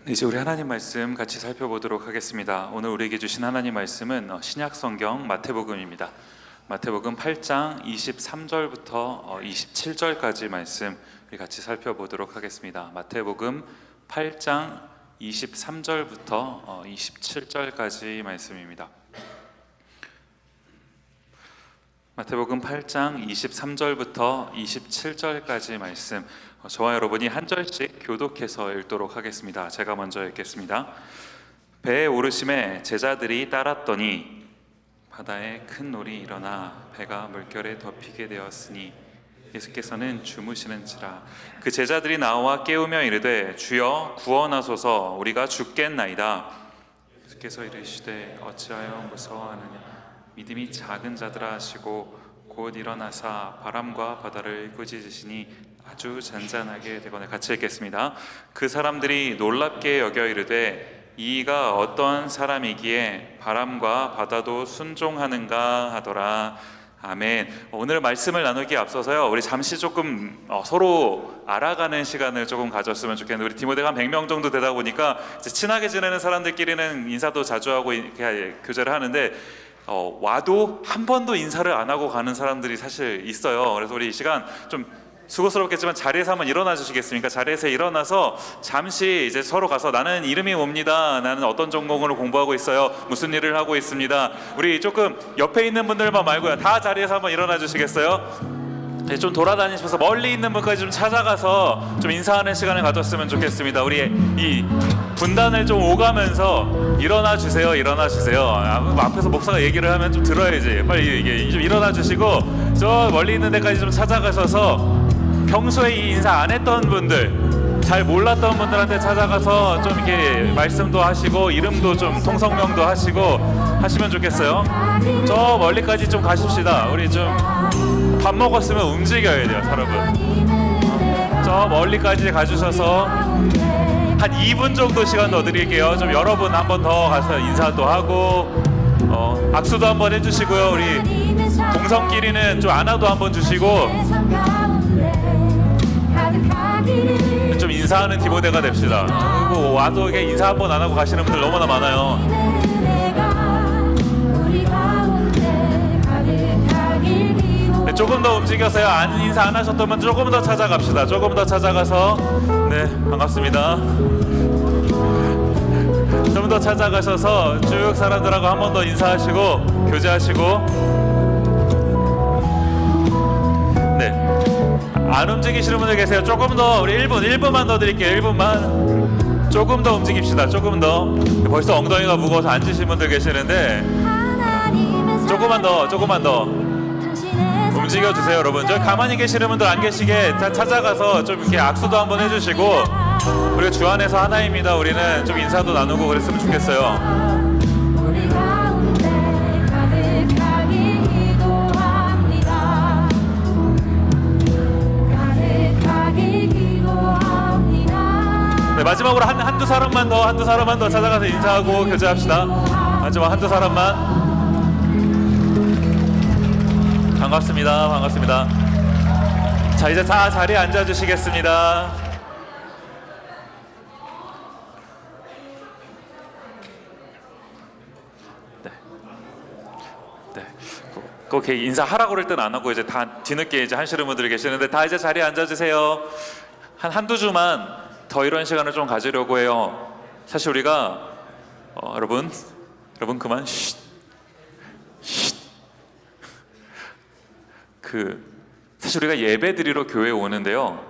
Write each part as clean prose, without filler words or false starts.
이제 우리 하나님 말씀 같이 살펴보도록 하겠습니다. 오늘 우리에게 주신 하나님 말씀은 신약 성경 마태복음입니다. 마태복음 8장 23절부터 27절까지 말씀 우리 같이 살펴보도록 하겠습니다. 마태복음 8장 23절부터 27절까지 말씀입니다. 마태복음 8장 23절부터 27절까지 말씀, 저와 여러분이 한 절씩 교독해서 읽도록 하겠습니다. 제가 먼저 읽겠습니다. 배에 오르심에 제자들이 따랐더니 바다에 큰 놀이 일어나 배가 물결에 덮이게 되었으니 예수께서는 주무시는지라. 그 제자들이 나와 깨우며 이르되 주여 구원하소서, 우리가 죽겠나이다. 예수께서 이르시되 어찌하여 무서워하느냐, 믿음이 작은 자들아 하시고 곧 일어나사 바람과 바다를 꾸짖으시니 아주 잔잔하게 되거늘. 같이 읽겠습니다. 그 사람들이 놀랍게 여겨 이르되 이가 어떤 사람이기에 바람과 바다도 순종하는가 하더라. 아멘. 오늘 말씀을 나누기에 앞서서요, 우리 잠시 조금 서로 알아가는 시간을 조금 가졌으면 좋겠는데, 우리 디모데가 한 100명 정도 되다 보니까 이제 친하게 지내는 사람들끼리는 인사도 자주 하고 이렇게 교제를 하는데 와도 한 번도 인사를 안 하고 가는 사람들이 사실 있어요. 그래서 우리 이 시간 좀 수고스럽겠지만 자리에서 한번 일어나 주시겠습니까? 자리에서 일어나서 잠시 이제 서로 가서 나는 이름이 뭡니다, 나는 어떤 전공으로 공부하고 있어요, 무슨 일을 하고 있습니다. 우리 조금 옆에 있는 분들만 말고요, 다 자리에서 한번 일어나 주시겠어요? 좀 돌아다니시면서 멀리 있는 분까지 좀 찾아가서 좀 인사하는 시간을 가졌으면 좋겠습니다. 우리 이 분단을 좀 오가면서 일어나 주세요, 일어나 주세요. 앞에서 목사가 얘기를 하면 좀 들어야지. 빨리 이게 좀 일어나 주시고 저 멀리 있는 데까지 좀 찾아가셔서 평소에 이 인사 안 했던 분들, 잘 몰랐던 분들한테 찾아가서 좀 이렇게 말씀도 하시고 이름도 좀 통성명도 하시고 하시면 좋겠어요. 저 멀리까지 좀 가십시다. 우리 좀 밥 먹었으면 움직여야 돼요, 여러분. 저 멀리까지 가주셔서 한 2분 정도 시간 더 드릴게요. 좀 여러분 한 번 더 가서 인사도 하고 악수도 한번 해주시고요. 우리 동성끼리는 좀 안아도 한번 주시고 좀 인사하는 디모데가 됩시다. 그리고 와도 이게 인사 한번 안 하고 가시는 분들 너무나 많아요. 네, 조금 더 움직여서요. 인사 안 하셨던 분 조금 더 찾아갑시다. 조금 더 찾아가서, 네, 반갑습니다. 좀 더 찾아가셔서 쭉 사람들하고 한 번 더 인사하시고 교제하시고, 네, 안 움직이시는 분들 계세요. 조금 더, 우리 1분만 더 드릴게요. 1분만 조금 더 움직입시다. 조금 더. 벌써 엉덩이가 무거워서 앉으신 분들 계시는데 조금만 더 움직여주세요. 여러분, 저 가만히 계시는 분들 안 계시게 찾아가서 좀 이렇게 악수도 한번 해주시고, 우리가 주 안에서 하나입니다. 우리는 좀 인사도 나누고 그랬으면 좋겠어요. 네, 마지막으로 한두 사람만 더 찾아가서 인사하고 교제합시다. 마지막 한두 사람만. 반갑습니다. 자, 이제 다 자리에 앉아주시겠습니다. 네. 꼭 이렇게 인사하라고 그럴 땐 안 하고 이제 다 뒤늦게 이제 하시는 분들이 계시는데, 다 이제 자리에 앉아주세요. 한두 주만 더 이런 시간을 좀 가지려고 해요. 사실 우리가 여러분 그만 사실 우리가 예배 드리러 교회에 오는데요,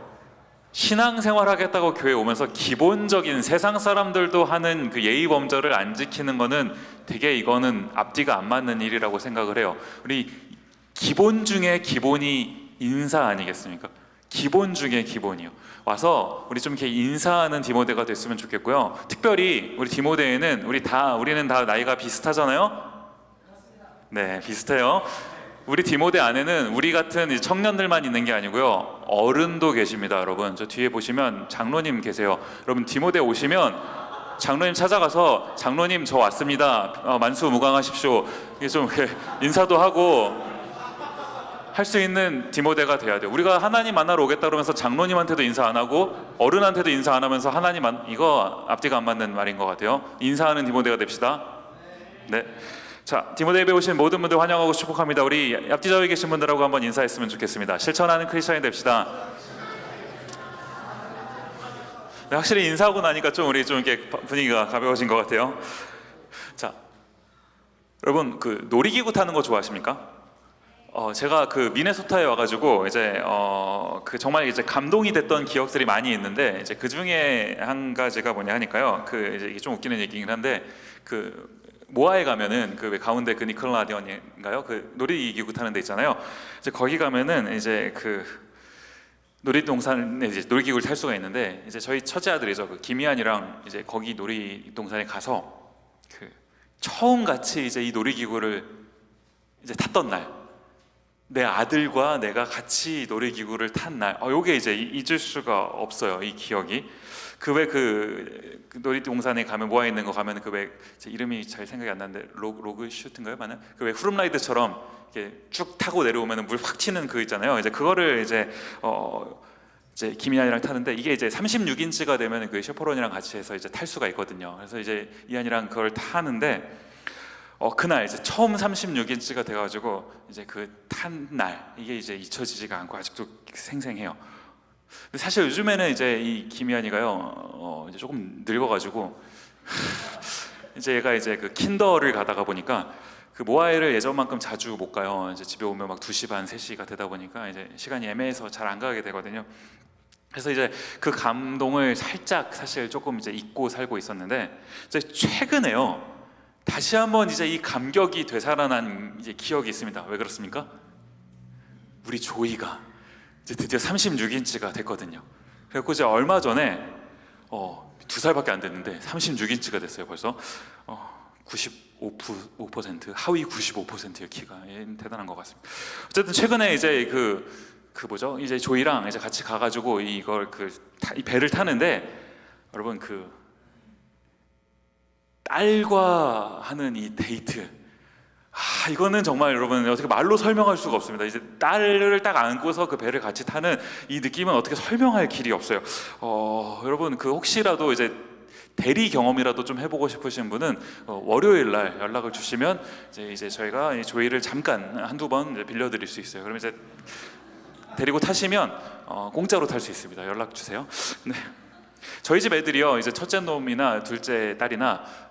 신앙생활 하겠다고 교회에 오면서 기본적인 세상 사람들도 하는 그 예의 범절을 안 지키는 거는 되게 이거는 앞뒤가 안 맞는 일이라고 생각을 해요. 우리 기본 중에 기본이 인사 아니겠습니까? 기본 중에 기본이요. 와서 우리 좀 이렇게 인사하는 디모데가 됐으면 좋겠고요. 특별히 우리 디모데에는 우리는 다 나이가 비슷하잖아요. 네, 비슷해요. 우리 디모데 안에는 우리 같은 청년들만 있는 게 아니고요, 어른도 계십니다. 여러분, 저 뒤에 보시면 장로님 계세요. 여러분, 디모데 오시면 장로님 찾아가서 장로님 저 왔습니다, 만수무강하십시오, 이게 좀 인사도 하고 할 수 있는 디모데가 돼야 돼요. 우리가 하나님 만나러 오겠다 그러면서 장로님한테도 인사 안 하고 어른한테도 인사 안 하면서 이거 앞뒤가 안 맞는 말인 것 같아요. 인사하는 디모데가 됩시다. 네. 자, 디모데 예배 오신 모든 분들 환영하고 축복합니다. 우리 앞뒤 좌우에 계신 분들하고 한번 인사했으면 좋겠습니다. 실천하는 크리스천이 됩시다. 네, 확실히 인사하고 나니까 좀 우리 좀 이렇게 분위기가 가벼워진 것 같아요. 자, 여러분 그 놀이기구 타는 거 좋아하십니까? 제가 그 미네소타에 와가지고 이제 그 정말 이제 감동이 됐던 기억들이 많이 있는데 이제 그 중에 한 가지가 뭐냐 하니까요. 그 이제 이게 좀 웃기는 얘기긴 한데 그 모아에 가면은 그 가운데 그 니클라디언인가요? 그 놀이기구 타는 데 있잖아요. 이제 거기 가면은 이제 그 놀이동산에 이제 놀이기구를 탈 수가 있는데 이제 저희 첫째 아들이죠. 그 김희안이랑 이제 거기 놀이동산에 가서 그 처음 같이 이제 이 놀이기구를 이제 탔던 날. 내 아들과 내가 같이 놀이기구를 탄 날, 요게 이제 잊을 수가 없어요. 이 기억이. 그 왜 그 놀이동산에 가면 모아 있는 거 가면 그 왜 이름이 잘 생각이 안 나는데 로그 슈트인가요? 맞나? 그 왜 후룸라이드처럼 이렇게 쭉 타고 내려오면 물 확 튀는 그 있잖아요. 이제 그거를 이제 김이안이랑 타는데 이게 이제 36인치가 되면 그 셰퍼론이랑 같이 해서 이제 탈 수가 있거든요. 그래서 이제 이안이랑 그걸 타는데. 그날 이제 처음 36인치가 돼가지고 이제 그 탄 날 이게 이제 잊혀지지가 않고 아직도 생생해요. 근데 사실 요즘에는 이제 이 김희안이가요 이제 조금 늙어가지고 이제 얘가 이제 그 킨더를 가다가 보니까 그 모아이를 예전만큼 자주 못 가요. 이제 집에 오면 막 2시 반, 3시가 되다 보니까 이제 시간이 애매해서 잘 안 가게 되거든요. 그래서 이제 그 감동을 살짝 사실 조금 이제 잊고 살고 있었는데 이제 최근에요. 다시 한번 이제 이 감격이 되살아난 이제 기억이 있습니다. 왜 그렇습니까? 우리 조이가 이제 드디어 36인치가 됐거든요. 그래서 이제 얼마 전에 2살밖에 안 됐는데 36인치가 됐어요. 벌써 95% 하위 95%의 키가 대단한 것 같습니다. 어쨌든 최근에 이제 그 뭐죠? 이제 조이랑 이제 같이 가가지고 이걸 이 배를 타는데 여러분 그 딸과 하는 이 데이트, 이거는 정말 여러분 어떻게 말로 설명할 수가 없습니다. 이제 딸을 딱 안고서 그 배를 같이 타는 이 느낌은 어떻게 설명할 길이 없어요. 여러분 그 혹시라도 이제 대리 경험이라도 좀 해보고 싶으신 분은 월요일 날 연락을 주시면 이제 저희가 이 조이를 잠깐 한두 번 빌려드릴 수 있어요. 그럼 이제 데리고 타시면 공짜로 탈 수 있습니다. 연락 주세요. 네. 저희 집 애들이요 이제 첫째 놈이나 둘째 딸이나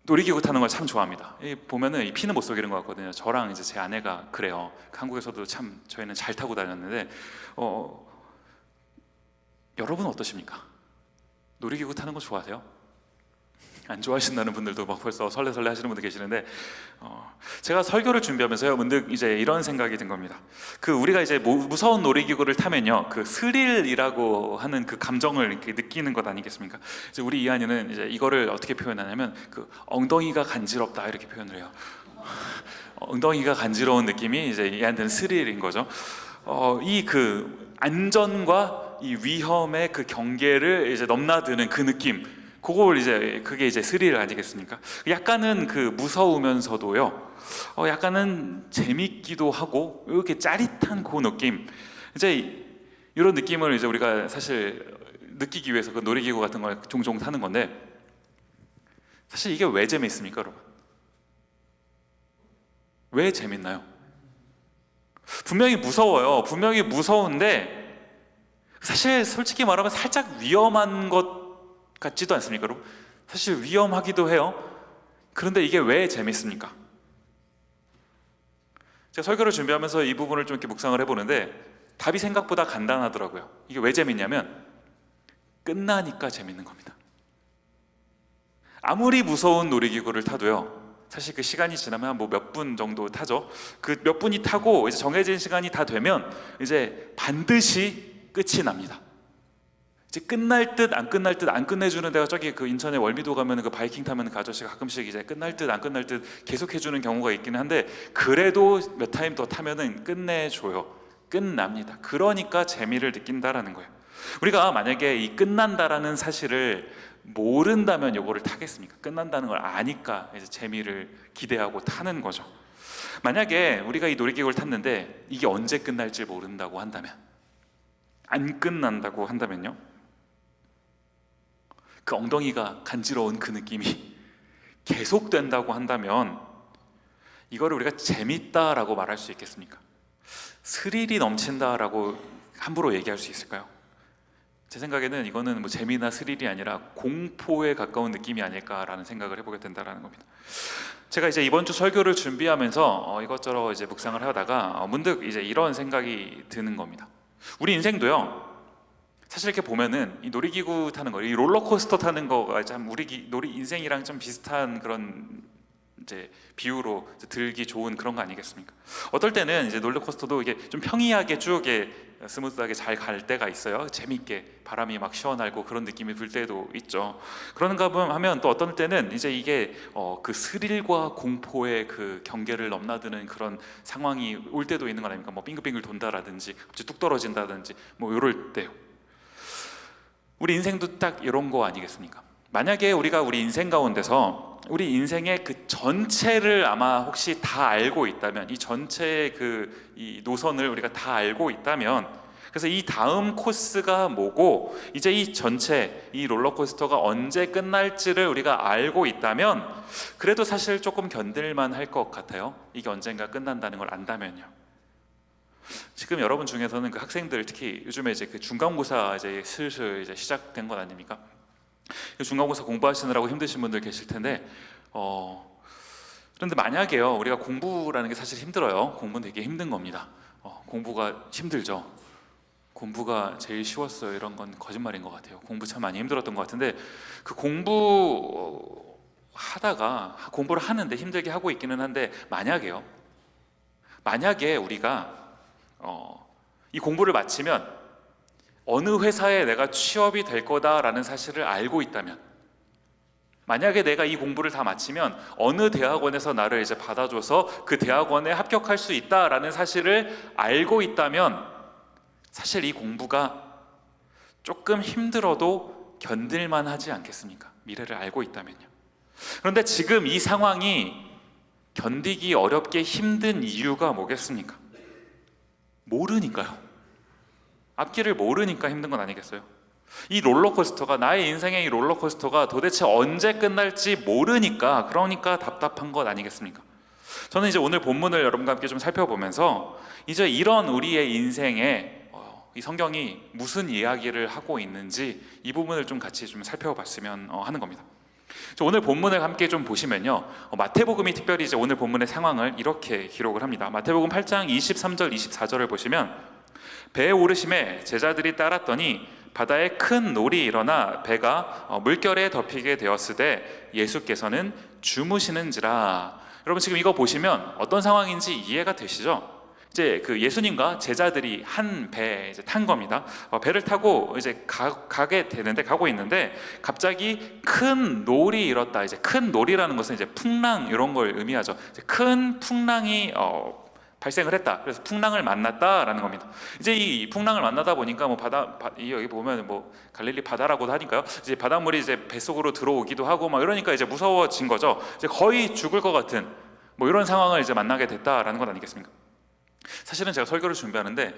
놀이기구 타는 걸 참 좋아합니다. 보면은 이 피는 못 속이는 것 같거든요. 저랑 이제 제 아내가 그래요. 한국에서도 참 저희는 잘 타고 다녔는데 여러분 어떠십니까? 놀이기구 타는 거 좋아하세요? 안 좋아하신다는 분들도 막 벌써 설레설레 하시는 분들 계시는데 제가 설교를 준비하면서요 문득 이제 이런 생각이 든 겁니다. 그 우리가 이제 무서운 놀이기구를 타면요 그 스릴이라고 하는 그 감정을 이렇게 느끼는 것 아니겠습니까? 이제 우리 이한이는 이제 이거를 어떻게 표현하냐면 그 엉덩이가 간지럽다 이렇게 표현을 해요. 엉덩이가 간지러운 느낌이 이제 얘한테는 스릴인 거죠. 이 그 안전과 이 위험의 그 경계를 이제 넘나드는 그 느낌. 그게 이제 스릴 아니겠습니까? 약간은 그 무서우면서도요, 약간은 재밌기도 하고 이렇게 짜릿한 그 느낌. 이제 이런 느낌을 이제 우리가 사실 느끼기 위해서 그 놀이기구 같은 걸 종종 타는 건데 사실 이게 왜 재밌습니까, 여러분? 왜 재밌나요? 분명히 무서워요. 분명히 무서운데 사실 솔직히 말하면 살짝 위험한 것 같지도 않습니까, 여러분? 사실 위험하기도 해요. 그런데 이게 왜 재밌습니까? 제가 설교를 준비하면서 이 부분을 좀 이렇게 묵상을 해보는데 답이 생각보다 간단하더라고요. 이게 왜 재밌냐면 끝나니까 재밌는 겁니다. 아무리 무서운 놀이기구를 타도요 사실 그 시간이 지나면 뭐 몇 분 정도 타죠. 그 몇 분이 타고 이제 정해진 시간이 다 되면 이제 반드시 끝이 납니다. 이제 끝날 듯 안 끝날 듯 안 끝내주는 데가 저기 그 인천에 월미도 가면 그 바이킹 타면 그 아저씨가 가끔씩 이제 끝날 듯 안 끝날 듯 계속 해주는 경우가 있기는 한데 그래도 몇 타임 더 타면은 끝내줘요. 끝납니다. 그러니까 재미를 느낀다라는 거예요. 우리가 만약에 이 끝난다라는 사실을 모른다면 요거를 타겠습니까? 끝난다는 걸 아니까 이제 재미를 기대하고 타는 거죠. 만약에 우리가 이 놀이기구를 탔는데 이게 언제 끝날지 모른다고 한다면, 안 끝난다고 한다면요, 그 엉덩이가 간지러운 그 느낌이 계속된다고 한다면 이거를 우리가 재밌다라고 말할 수 있겠습니까? 스릴이 넘친다라고 함부로 얘기할 수 있을까요? 제 생각에는 이거는 뭐 재미나 스릴이 아니라 공포에 가까운 느낌이 아닐까라는 생각을 해보게 된다라는 겁니다. 제가 이제 이번 주 설교를 준비하면서 이것저것 이제 묵상을 하다가 문득 이제 이런 생각이 드는 겁니다. 우리 인생도요, 사실 이렇게 보면은 이 놀이기구 타는 거, 이 롤러코스터 타는 거가 참 우리 인생이랑 좀 비슷한 그런 이제 비유로 이제 들기 좋은 그런 거 아니겠습니까? 어떨 때는 이제 롤러코스터도 이게 좀 평이하게 쭉 스무스하게 잘 갈 때가 있어요. 재밌게 바람이 막 시원하고 그런 느낌이 들 때도 있죠. 그런가 하면 또 어떤 때는 이제 이게 그 스릴과 공포의 그 경계를 넘나드는 그런 상황이 올 때도 있는 거 아닙니까? 뭐 빙글빙글 돈다라든지 갑자기 뚝 떨어진다든지 뭐 이럴 때요. 우리 인생도 딱 이런 거 아니겠습니까? 만약에 우리가 우리 인생 가운데서 우리 인생의 그 전체를 아마 혹시 다 알고 있다면, 이 전체의 이 노선을 우리가 다 알고 있다면, 그래서 이 다음 코스가 뭐고 이제 이 전체 이 롤러코스터가 언제 끝날지를 우리가 알고 있다면 그래도 사실 조금 견딜만 할 것 같아요. 이게 언젠가 끝난다는 걸 안다면요. 지금 여러분 중에서는 그 학생들, 특히 요즘에 이제 그 중간고사 이제 슬슬 이제 시작된 것 아닙니까? 중간고사 공부하시느라고 힘드신 분들 계실 텐데, 그런데 만약에요, 우리가 공부라는 게 사실 힘들어요. 공부는 되게 힘든 겁니다. 공부가 힘들죠. 공부가 제일 쉬웠어요, 이런 건 거짓말인 것 같아요. 공부 참 많이 힘들었던 것 같은데, 그 공부 하다가 공부를 하는데 힘들게 하고 있기는 한데, 만약에 우리가 이 공부를 마치면 어느 회사에 내가 취업이 될 거다라는 사실을 알고 있다면, 만약에 내가 이 공부를 다 마치면 어느 대학원에서 나를 이제 받아줘서 그 대학원에 합격할 수 있다라는 사실을 알고 있다면 사실 이 공부가 조금 힘들어도 견딜만 하지 않겠습니까? 미래를 알고 있다면요. 그런데 지금 이 상황이 견디기 어렵게 힘든 이유가 뭐겠습니까? 모르니까요. 앞길을 모르니까 힘든 건 아니겠어요? 이 롤러코스터가, 나의 인생의 이 롤러코스터가 도대체 언제 끝날지 모르니까, 그러니까 답답한 것 아니겠습니까? 저는 이제 오늘 본문을 여러분과 함께 좀 살펴보면서 이제 이런 우리의 인생에 이 성경이 무슨 이야기를 하고 있는지 이 부분을 좀 같이 좀 살펴봤으면 하는 겁니다. 오늘 본문을 함께 좀 보시면요, 마태복음이 특별히 이제 오늘 본문의 상황을 이렇게 기록을 합니다. 마태복음 8장 23절 24절을 보시면, 배에 오르심에 제자들이 따랐더니 바다에 큰 놀이 일어나 배가 물결에 덮이게 되었으되 예수께서는 주무시는지라. 여러분 지금 이거 보시면 어떤 상황인지 이해가 되시죠? 이제 그 예수님과 제자들이 한 배에 이제 탄 겁니다. 배를 타고 이제 가고 있는데 갑자기 큰 놀이 일었다. 이제 큰 놀이라는 것은 이제 풍랑 이런 걸 의미하죠. 이제 큰 풍랑이 발생을 했다. 그래서 풍랑을 만났다라는 겁니다. 이제 이 풍랑을 만나다 보니까 뭐 여기 보면 뭐 갈릴리 바다라고도 하니까요. 이제 바닷물이 이제 뱃속으로 들어오기도 하고 막 이러니까 이제 무서워진 거죠. 이제 거의 죽을 것 같은 뭐 이런 상황을 이제 만나게 됐다라는 것 아니겠습니까? 사실은 제가 설교를 준비하는데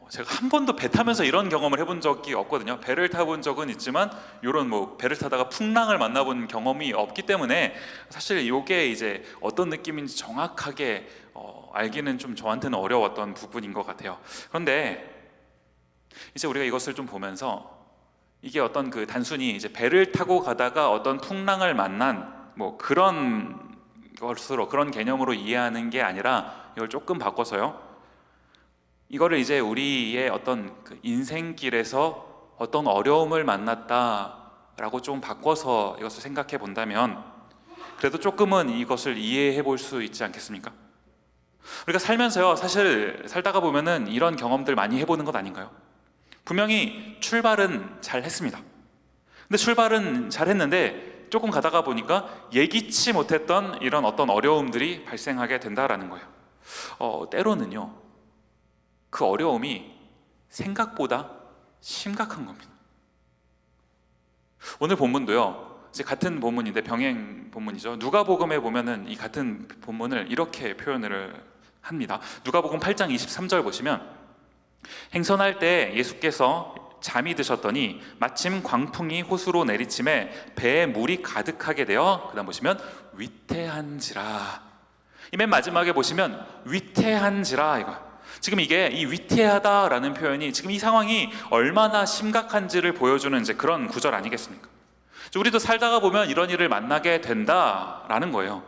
제가 한 번도 배 타면서 이런 경험을 해본 적이 없거든요. 배를 타본 적은 있지만 이런 뭐 배를 타다가 풍랑을 만나본 경험이 없기 때문에 사실 이게 이제 어떤 느낌인지 정확하게 알기는 좀 저한테는 어려웠던 부분인 것 같아요. 그런데 이제 우리가 이것을 좀 보면서 이게 어떤 그 단순히 이제 배를 타고 가다가 어떤 풍랑을 만난 뭐 그런 것으로, 그런 개념으로 이해하는 게 아니라 이걸 조금 바꿔서요, 이거를 이제 우리의 어떤 그 인생길에서 어떤 어려움을 만났다라고 좀 바꿔서 이것을 생각해 본다면 그래도 조금은 이것을 이해해 볼 수 있지 않겠습니까? 우리가 살면서요, 사실 살다가 보면은 이런 경험들 많이 해보는 것 아닌가요? 분명히 출발은 잘 했습니다. 근데 출발은 잘 했는데 조금 가다가 보니까 예기치 못했던 이런 어떤 어려움들이 발생하게 된다라는 거예요. 때로는요, 그 어려움이 생각보다 심각한 겁니다. 오늘 본문도요, 이제 같은 본문인데 병행 본문이죠. 누가복음에 보면은 이 같은 본문을 이렇게 표현을 합니다. 누가복음 8장 23절 보시면 행선할 때 예수께서 잠이 드셨더니 마침 광풍이 호수로 내리침에 배에 물이 가득하게 되어 그다음 보시면 위태한지라. 이 맨 마지막에 보시면 위태한지라 이거. 지금 이게 이 위태하다라는 표현이 지금 이 상황이 얼마나 심각한지를 보여주는 이제 그런 구절 아니겠습니까? 우리도 살다가 보면 이런 일을 만나게 된다라는 거예요.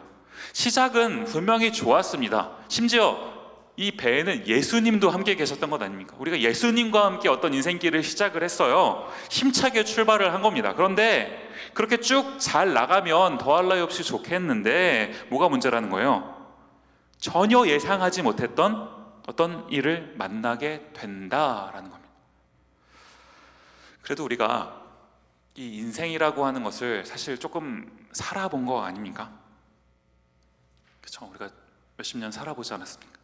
시작은 분명히 좋았습니다. 심지어 이 배에는 예수님도 함께 계셨던 것 아닙니까? 우리가 예수님과 함께 어떤 인생길을 시작을 했어요. 힘차게 출발을 한 겁니다. 그런데 그렇게 쭉 잘 나가면 더할 나위 없이 좋겠는데 뭐가 문제라는 거예요? 전혀 예상하지 못했던 어떤 일을 만나게 된다라는 겁니다. 그래도 우리가 이 인생이라고 하는 것을 사실 조금 살아본 거 아닙니까? 그렇죠? 우리가 몇십 년 살아보지 않았습니까?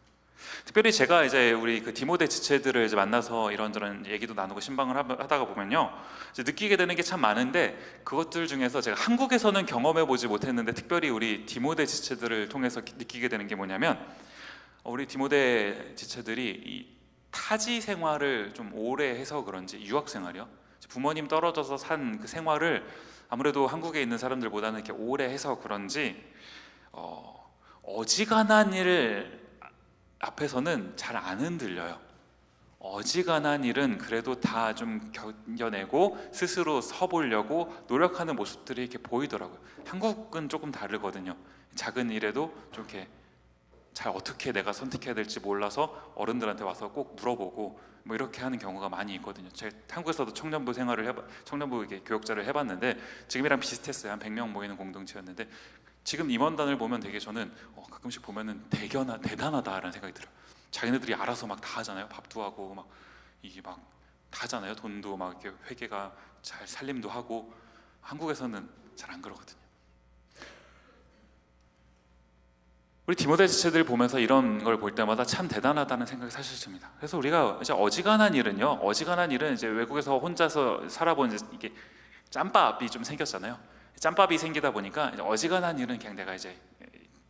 특별히 제가 이제 우리 그 디모데 지체들을 이제 만나서 이런저런 얘기도 나누고 신방을 하다가 보면요, 이제 느끼게 되는 게 참 많은데 그것들 중에서 제가 한국에서는 경험해 보지 못했는데 특별히 우리 디모데 지체들을 통해서 느끼게 되는 게 뭐냐면, 우리 디모데 지체들이 이 타지 생활을 좀 오래 해서 그런지, 유학 생활이요, 부모님 떨어져서 산 그 생활을 아무래도 한국에 있는 사람들보다는 이렇게 오래 해서 그런지 어지간한 일 앞에서는 잘 안 흔들려요. 어지간한 일은 그래도 다 좀 견뎌내고 스스로 서보려고 노력하는 모습들이 이렇게 보이더라고요. 한국은 조금 다르거든요. 작은 일에도 좀 이렇게 잘 어떻게 내가 선택해야 될지 몰라서 어른들한테 와서 꼭 물어보고 뭐 이렇게 하는 경우가 많이 있거든요. 제가 한국에서도 청년부 이게 교역자를 해봤는데 지금이랑 비슷했어요. 한 100명 모이는 공동체였는데 지금 임원단을 보면 되게 저는 가끔씩 보면은 대단하다라는 생각이 들어요. 자기네들이 알아서 막 다 하잖아요. 밥도 하고 막 이게 막 다 하잖아요. 돈도 막 이렇게 회계가 잘 살림도 하고. 한국에서는 잘 안 그러거든요. 우리 디모데 지체들 보면서 이런 걸 볼 때마다 참 대단하다는 생각이 사실 듭니다. 그래서 우리가 이제 어지간한 일은 이제 외국에서 혼자서 살아본 이게 짬밥이 좀 생겼잖아요. 짬밥이 생기다 보니까 이제 어지간한 일은 그냥 내가 이제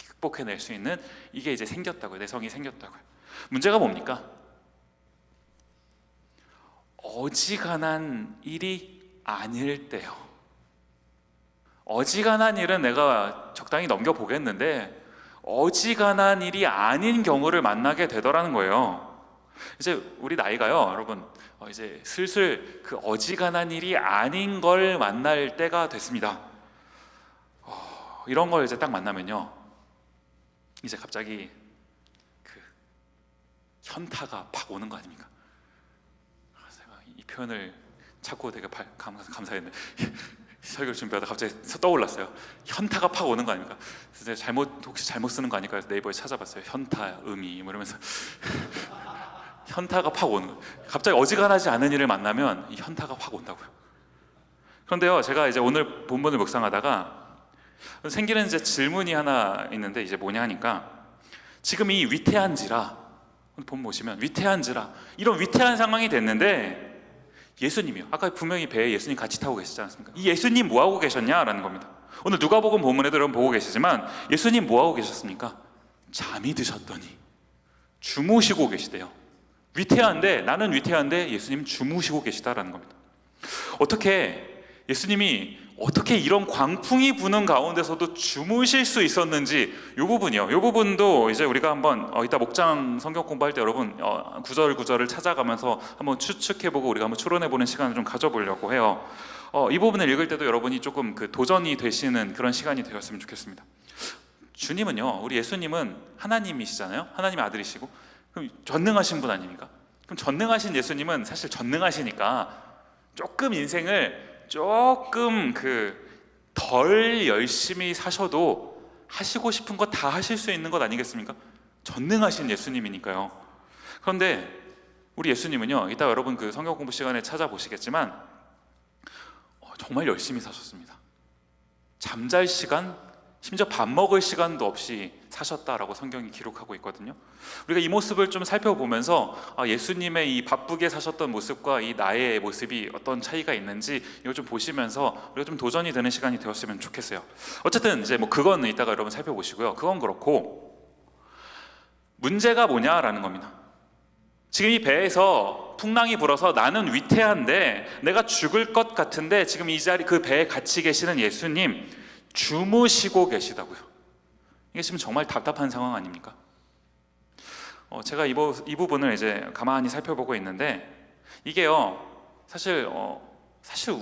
극복해낼 수 있는 이게 이제 생겼다고요. 내성이 생겼다고요. 문제가 뭡니까? 어지간한 일이 아닐 때요. 어지간한 일은 내가 적당히 넘겨보겠는데 어지간한 일이 아닌 경우를 만나게 되더라는 거예요. 이제 우리 나이가요, 여러분, 이제 슬슬 그 어지간한 일이 아닌 걸 만날 때가 됐습니다. 이런 걸 이제 딱 만나면요, 이제 갑자기 그 현타가 팍 오는 거 아닙니까? 제가 이 표현을 찾고 되게 감사했는데 설교를 준비하다 갑자기 떠올랐어요. 현타가 팍 오는 거 아닙니까? 그래서 혹시 잘못 쓰는 거 아닐까 해서 네이버에 찾아봤어요. 현타, 의미 뭐 이러면서 현타가 팍 오는 거. 갑자기 어지간하지 않은 일을 만나면 이 현타가 확 온다고요. 그런데요, 제가 이제 오늘 본문을 묵상하다가 생기는 이제 질문이 하나 있는데, 이제 뭐냐 하니까 지금 이 위태한지라, 본 보시면 위태한지라, 이런 위태한 상황이 됐는데 예수님이요, 아까 분명히 배에 예수님 같이 타고 계시지 않습니까? 이 예수님 뭐하고 계셨냐라는 겁니다. 오늘 누가복음 본문에도 여러분 보고 계시지만 예수님 뭐하고 계셨습니까? 잠이 드셨더니 주무시고 계시대요. 위태한데, 나는 위태한데 예수님 주무시고 계시다라는 겁니다. 예수님이 어떻게 이런 광풍이 부는 가운데서도 주무실 수 있었는지, 이 부분이요. 이 부분도 이제 우리가 한번 이따 목장 성경 공부할 때 여러분 구절을 찾아가면서 한번 추측해보고 우리가 한번 추론해보는 시간을 좀 가져보려고 해요. 이 부분을 읽을 때도 여러분이 조금 그 도전이 되시는 그런 시간이 되었으면 좋겠습니다. 주님은요, 우리 예수님은 하나님이시잖아요. 하나님의 아들이시고, 그럼 전능하신 분 아닙니까? 그럼 전능하신 예수님은 사실 전능하시니까 조금 인생을 조금 덜 열심히 사셔도 하시고 싶은 거 다 하실 수 있는 것 아니겠습니까? 전능하신 예수님이니까요. 그런데 우리 예수님은요, 이따 여러분 그 성경 공부 시간에 찾아보시겠지만 정말 열심히 사셨습니다. 잠잘 시간 심지어 밥 먹을 시간도 없이 사셨다라고 성경이 기록하고 있거든요. 우리가 이 모습을 좀 살펴보면서 예수님의 이 바쁘게 사셨던 모습과 이 나의 모습이 어떤 차이가 있는지 이걸 좀 보시면서 우리가 좀 도전이 되는 시간이 되었으면 좋겠어요. 어쨌든 이제 뭐 그건 이따가 여러분 살펴보시고요. 그건 그렇고 문제가 뭐냐라는 겁니다. 지금 이 배에서 풍랑이 불어서 나는 위태한데 내가 죽을 것 같은데 지금 이 자리 그 배에 같이 계시는 예수님 주무시고 계시다고요. 이게 지금 정말 답답한 상황 아닙니까? 제가 이 부분을 이제 가만히 살펴보고 있는데 이게요 사실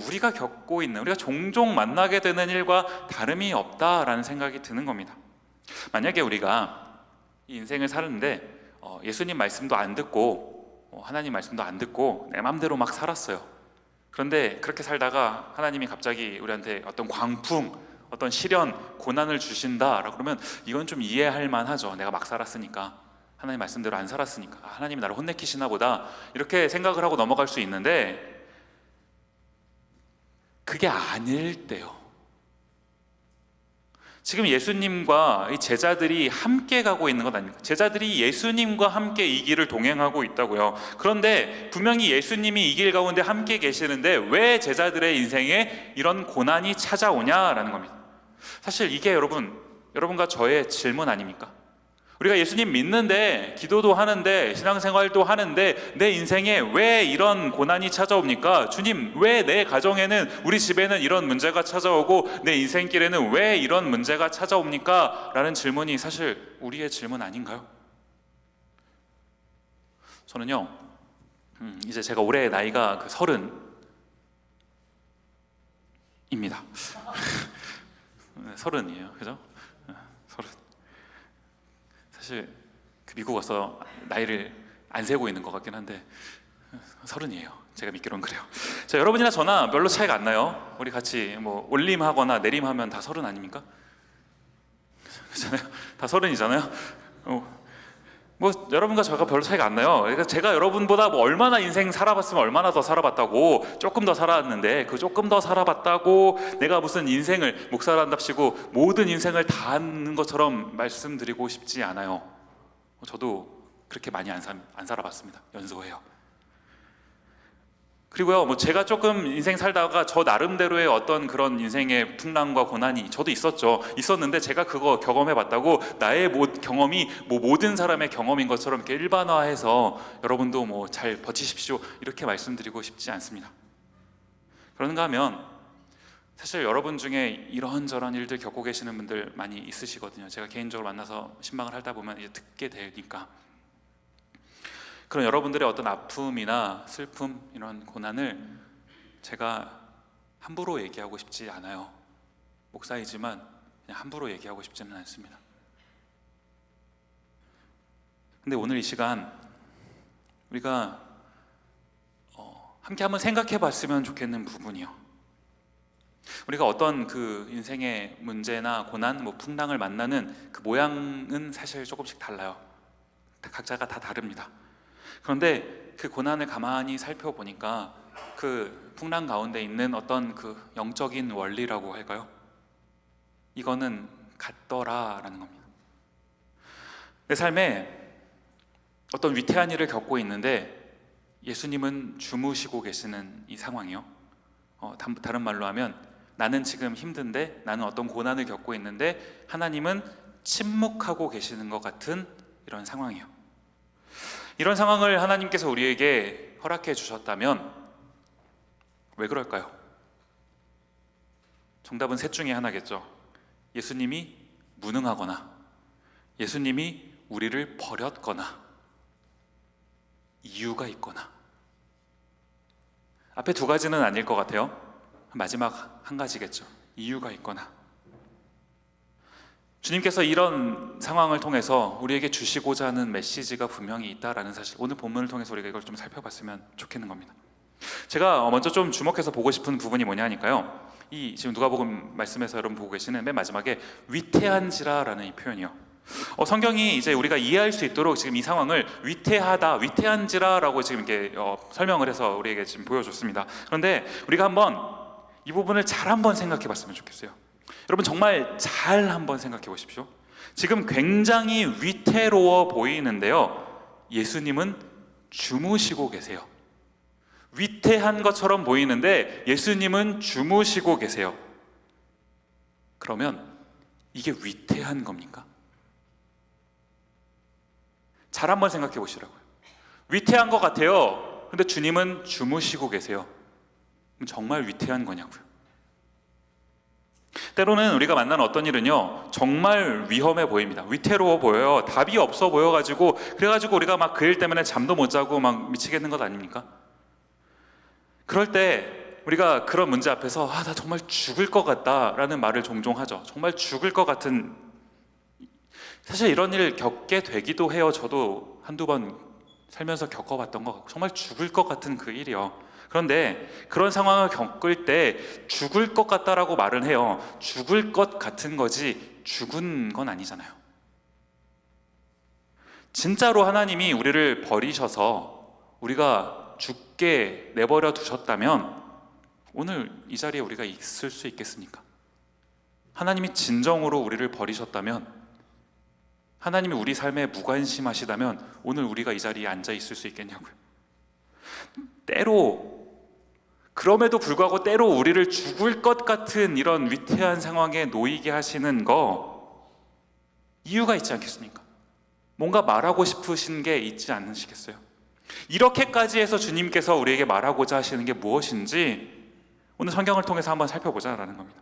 우리가 겪고 있는 우리가 종종 만나게 되는 일과 다름이 없다라는 생각이 드는 겁니다. 만약에 우리가 이 인생을 사는데 예수님 말씀도 안 듣고 하나님 말씀도 안 듣고 내 맘대로 막 살았어요. 그런데 그렇게 살다가 하나님이 갑자기 우리한테 어떤 광풍, 어떤 시련, 고난을 주신다라고 그러면 이건 좀 이해할 만하죠. 내가 막 살았으니까, 하나님 말씀대로 안 살았으니까 하나님이 나를 혼내키시나 보다 이렇게 생각을 하고 넘어갈 수 있는데 그게 아닐 때요. 지금 예수님과 이 제자들이 함께 가고 있는 것 아닙니까? 제자들이 예수님과 함께 이 길을 동행하고 있다고요. 그런데 분명히 예수님이 이 길 가운데 함께 계시는데 왜 제자들의 인생에 이런 고난이 찾아오냐라는 겁니다. 사실 이게 여러분과 저의 질문 아닙니까? 우리가 예수님 믿는데 기도도 하는데 신앙생활도 하는데 내 인생에 왜 이런 고난이 찾아옵니까? 주님, 왜 내 가정에는, 우리 집에는 이런 문제가 찾아오고 내 인생길에는 왜 이런 문제가 찾아옵니까? 라는 질문이 사실 우리의 질문 아닌가요? 저는요 이제 제가 올해 나이가 30입니다. 30이에요, 그죠? 30. 사실 미국 와서 나이를 안 세고 있는 것 같긴 한데 30이에요. 제가 믿기로는 그래요. 자, 여러분이나 저나 별로 차이가 안 나요. 우리 같이 뭐 올림하거나 내림하면 다 30 아닙니까? 그렇잖아요. 다 30이잖아요. 뭐 여러분과 저가 별로 차이가 안 나요. 그러니까 제가 여러분보다 뭐 얼마나 인생 살아봤으면 얼마나 더 살아봤다고, 조금 더 살았는데 그 조금 더 살아봤다고 내가 무슨 인생을 목사란답시고 모든 인생을 다 아는 것처럼 말씀드리고 싶지 않아요. 저도 그렇게 많이 안 살아봤습니다. 연소해요. 그리고요, 뭐 제가 조금 인생 살다가 저 나름대로의 어떤 그런 인생의 풍랑과 고난이 저도 있었는데 제가 그거 경험해봤다고 나의 경험이 뭐 모든 사람의 경험인 것처럼 이렇게 일반화해서 여러분도 뭐 잘 버티십시오 이렇게 말씀드리고 싶지 않습니다. 그런가 하면 사실 여러분 중에 이런저런 일들 겪고 계시는 분들 많이 있으시거든요. 제가 개인적으로 만나서 신방을 하다 보면 이제 듣게 되니까. 그런 여러분들의 어떤 아픔이나 슬픔, 이런 고난을 제가 함부로 얘기하고 싶지 않아요. 목사이지만 그냥 함부로 얘기하고 싶지는 않습니다. 근데 오늘 이 시간 우리가 함께 한번 생각해 봤으면 좋겠는 부분이요, 우리가 어떤 그 인생의 문제나 고난, 뭐 풍랑을 만나는 그 모양은 사실 조금씩 달라요. 각자가 다 다릅니다. 그런데 그 고난을 가만히 살펴보니까 그 풍랑 가운데 있는 어떤 그 영적인 원리라고 할까요? 이거는 같더라라는 겁니다. 내 삶에 어떤 위태한 일을 겪고 있는데 예수님은 주무시고 계시는 이 상황이요. 다른 말로 하면 나는 지금 힘든데, 나는 어떤 고난을 겪고 있는데 하나님은 침묵하고 계시는 것 같은 이런 상황이요. 이런 상황을 하나님께서 우리에게 허락해 주셨다면 왜 그럴까요? 정답은 셋 중에 하나겠죠. 예수님이 무능하거나, 예수님이 우리를 버렸거나, 이유가 있거나. 앞에 두 가지는 아닐 것 같아요. 마지막 한 가지겠죠. 이유가 있거나. 주님께서 이런 상황을 통해서 우리에게 주시고자 하는 메시지가 분명히 있다라는 사실, 오늘 본문을 통해서 우리가 이걸 좀 살펴봤으면 좋겠는 겁니다. 제가 먼저 좀 주목해서 보고 싶은 부분이 뭐냐니까요, 이 지금 누가복음 말씀에서 여러분 보고 계시는 맨 마지막에 위태한지라라는 이 표현이요. 성경이 이제 우리가 이해할 수 있도록 지금 이 상황을 위태하다, 위태한지라라고 지금 이렇게 설명을 해서 우리에게 지금 보여줬습니다. 그런데 우리가 한번 이 부분을 잘 한번 생각해 봤으면 좋겠어요. 여러분 정말 잘 한번 생각해 보십시오. 지금 굉장히 위태로워 보이는데요, 예수님은 주무시고 계세요. 위태한 것처럼 보이는데 예수님은 주무시고 계세요. 그러면 이게 위태한 겁니까? 잘 한번 생각해 보시라고요. 위태한 것 같아요. 근데 주님은 주무시고 계세요. 그럼 정말 위태한 거냐고요. 때로는 우리가 만나는 어떤 일은요, 정말 위험해 보입니다. 위태로워 보여요. 답이 없어 보여가지고, 그래가지고 우리가 막 그 일 때문에 잠도 못 자고 막 미치겠는 것 아닙니까? 그럴 때 우리가 그런 문제 앞에서 나 정말 죽을 것 같다라는 말을 종종 하죠. 정말 죽을 것 같은, 사실 이런 일 겪게 되기도 해요. 저도 한두 번 살면서 겪어봤던 거, 정말 죽을 것 같은 그 일이요. 그런데 그런 상황을 겪을 때 죽을 것 같다라고 말은 해요. 죽을 것 같은 거지 죽은 건 아니잖아요. 진짜로 하나님이 우리를 버리셔서 우리가 죽게 내버려 두셨다면 오늘 이 자리에 우리가 있을 수 있겠습니까? 하나님이 진정으로 우리를 버리셨다면, 하나님이 우리 삶에 무관심하시다면 오늘 우리가 이 자리에 앉아 있을 수 있겠냐고요. 때로, 그럼에도 불구하고 때로 우리를 죽을 것 같은 이런 위태한 상황에 놓이게 하시는 거, 이유가 있지 않겠습니까? 뭔가 말하고 싶으신 게 있지 않으시겠어요? 이렇게까지 해서 주님께서 우리에게 말하고자 하시는 게 무엇인지 오늘 성경을 통해서 한번 살펴보자라는 겁니다.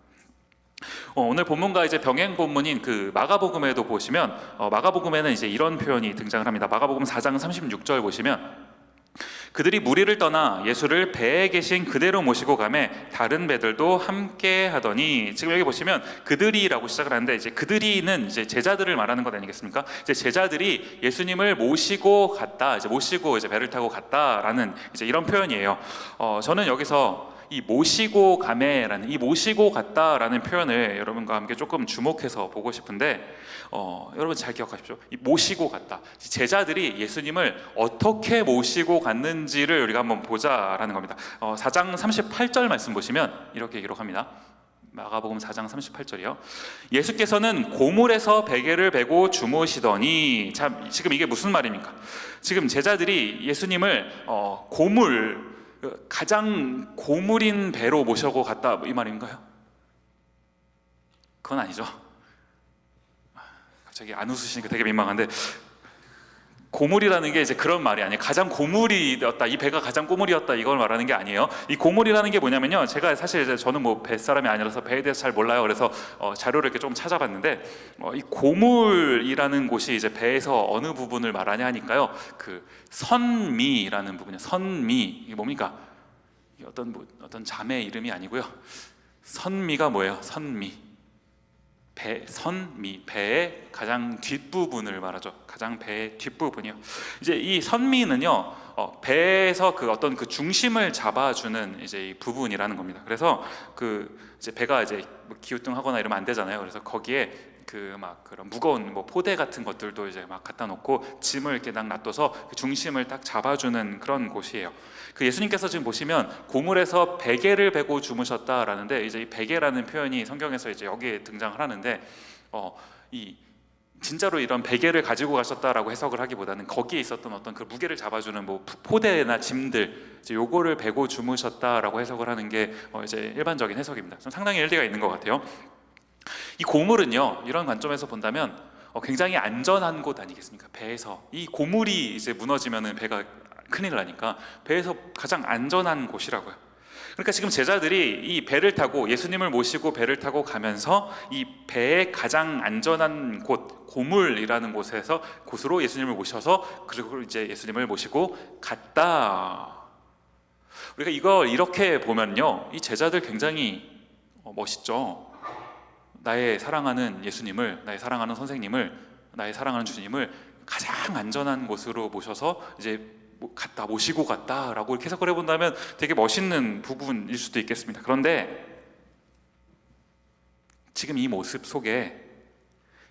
오늘 본문과 이제 병행 본문인 그 마가복음에도 보시면, 마가복음에는 이제 이런 표현이 등장을 합니다. 마가복음 4장 36절 보시면, 그들이 무리를 떠나 예수를 배에 계신 그대로 모시고 가매 다른 배들도 함께 하더니, 지금 여기 보시면 그들이라고 시작을 하는데, 이제 그들이는 이제 제자들을 말하는 것 아니겠습니까? 이제 제자들이 예수님을 모시고 갔다, 이제 모시고 이제 배를 타고 갔다라는 이제 이런 표현이에요. 저는 여기서 이 모시고 가매라는, 이 모시고 갔다라는 표현을 여러분과 함께 조금 주목해서 보고 싶은데, 여러분 잘 기억하십시오. 이 모시고 갔다, 제자들이 예수님을 어떻게 모시고 갔는지를 우리가 한번 보자라는 겁니다. 4장 38절 말씀 보시면 이렇게 기록합니다. 마가복음 4장 38절이요. 예수께서는 고물에서 베개를 베고 주무시더니, 참 지금 이게 무슨 말입니까? 지금 제자들이 예수님을 고물, 가장 고물인 배로 모셔고 갔다, 이 말인가요? 그건 아니죠. 갑자기 안 웃으시니까 되게 민망한데, 고물이라는 게 이제 그런 말이 아니에요. 가장 고물이었다, 이 배가 가장 고물이었다, 이걸 말하는 게 아니에요. 이 고물이라는 게 뭐냐면요, 제가 사실 이제 저는 뭐 뱃사람이 아니라서 배에 대해서 잘 몰라요. 그래서 자료를 이렇게 좀 찾아봤는데, 이 고물이라는 곳이 이제 배에서 어느 부분을 말하냐 하니까요, 그 선미라는 부분이에요. 선미, 이게 뭡니까? 어떤 자매 이름이 아니고요. 선미가 뭐예요? 선미. 선미, 배의 가장 뒷부분을 말하죠. 가장 배의 뒷부분이요. 이제 이 선미는요, 배에서 그 어떤 그 중심을 잡아주는 이제 이 부분이라는 겁니다. 그래서 그 이제 배가 이제 뭐 기우뚱하거나 이러면 안 되잖아요. 그래서 거기에 그 막 그런 무거운 뭐 포대 같은 것들도 이제 막 갖다 놓고 짐을 이렇게 딱 놔둬서 그 중심을 딱 잡아주는 그런 곳이에요. 그 예수님께서 지금 보시면 고물에서 베개를 베고 주무셨다라는데, 이제 이 베개라는 표현이 성경에서 이제 여기에 등장을 하는데, 이 진짜로 이런 베개를 가지고 가셨다라고 해석을 하기보다는 거기에 있었던 어떤 그 무게를 잡아주는 뭐 포대나 짐들, 이제 요거를 베고 주무셨다라고 해석을 하는 게 이제 일반적인 해석입니다. 좀 상당히 일리가 있는 것 같아요. 이 고물은요, 이런 관점에서 본다면 굉장히 안전한 곳 아니겠습니까? 배에서 이 고물이 이제 무너지면은 배가 큰일 나니까 배에서 가장 안전한 곳이라고요. 그러니까 지금 제자들이 이 배를 타고 예수님을 모시고 배를 타고 가면서 이 배의 가장 안전한 곳, 고물이라는 곳으로 예수님을 모셔서, 그리고 이제 예수님을 모시고 갔다. 우리가 이걸 이렇게 보면요, 이 제자들 굉장히 멋있죠. 나의 사랑하는 예수님을, 나의 사랑하는 선생님을, 나의 사랑하는 주님을 가장 안전한 곳으로 모셔서 이제 갔다, 모시고 갔다라고 이렇게 해석을 해본다면 되게 멋있는 부분일 수도 있겠습니다. 그런데 지금 이 모습 속에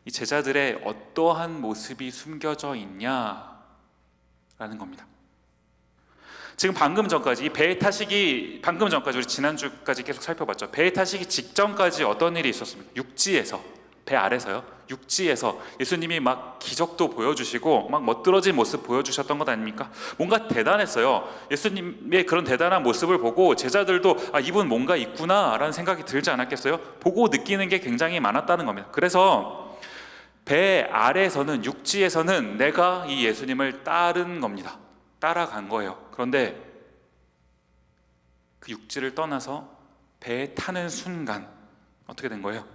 이 제자들의 어떠한 모습이 숨겨져 있냐라는 겁니다. 지금 방금 전까지 이 배에 타시기 방금 전까지 우리 지난주까지 계속 살펴봤죠. 배에 타시기 직전까지 어떤 일이 있었습니까? 육지에서, 배 아래서요. 육지에서 예수님이 막 기적도 보여주시고 막 멋들어진 모습 보여주셨던 것 아닙니까? 뭔가 대단했어요. 예수님의 그런 대단한 모습을 보고 제자들도 아, 이분 뭔가 있구나라는 생각이 들지 않았겠어요? 보고 느끼는 게 굉장히 많았다는 겁니다. 그래서 배 아래에서는, 육지에서는 내가 이 예수님을 따른 겁니다. 따라간 거예요. 그런데 그 육지를 떠나서 배에 타는 순간 어떻게 된 거예요?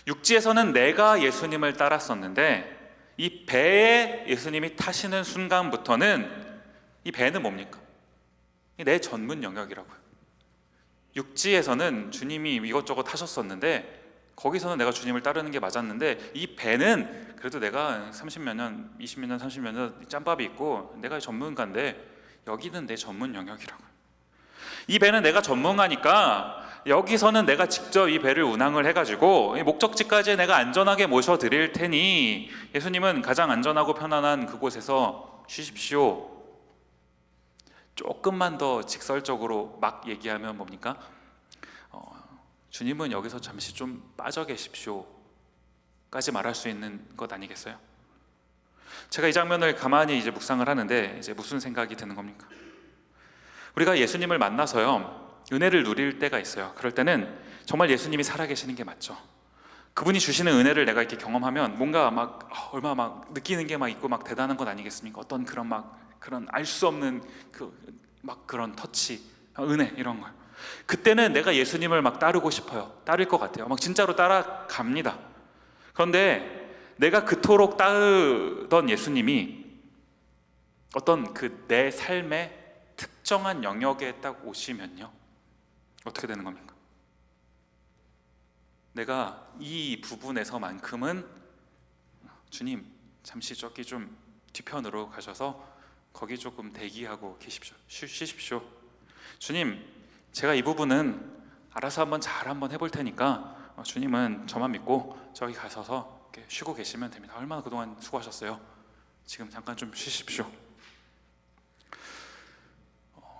육지에서는 내가 예수님을 따랐었는데 이 배에 예수님이 타시는 순간부터는 이 배는 뭡니까? 내 전문 영역이라고요. 육지에서는 주님이 이것저것 하셨었는데 거기서는 내가 주님을 따르는 게 맞았는데 이 배는 그래도 내가 30몇 년, 20몇 년, 30몇 년 짬밥이 있고 내가 전문가인데 여기는 내 전문 영역이라고요. 이 배는 내가 전문가니까 여기서는 내가 직접 이 배를 운항을 해가지고 목적지까지 내가 안전하게 모셔드릴 테니 예수님은 가장 안전하고 편안한 그곳에서 쉬십시오. 조금만 더 직설적으로 막 얘기하면 뭡니까? 주님은 여기서 잠시 좀 빠져 계십시오 까지 말할 수 있는 것 아니겠어요? 제가 이 장면을 가만히 이제 묵상을 하는데 이제 무슨 생각이 드는 겁니까? 우리가 예수님을 만나서요 은혜를 누릴 때가 있어요. 그럴 때는 정말 예수님이 살아계시는 게 맞죠. 그분이 주시는 은혜를 내가 이렇게 경험하면 뭔가 막 얼마 막 느끼는 게 막 있고 막 대단한 것 아니겠습니까? 어떤 그런 막 그런 알 수 없는 그 막 그런 터치, 은혜 이런 거요. 그때는 내가 예수님을 막 따르고 싶어요. 따를 것 같아요. 막 진짜로 따라갑니다. 그런데 내가 그토록 따르던 예수님이 어떤 그 내 삶의 특정한 영역에 딱 오시면요 어떻게 되는 겁니까? 내가 이 부분에서만큼은 주님 잠시 저기 좀 뒤편으로 가셔서 거기 조금 대기하고 계십시오. 쉬십시오. 주님 제가 이 부분은 알아서 한번 해볼 테니까 주님은 저만 믿고 저기 가셔서 이렇게 쉬고 계시면 됩니다. 얼마나 그동안 수고하셨어요. 지금 잠깐 좀 쉬십시오.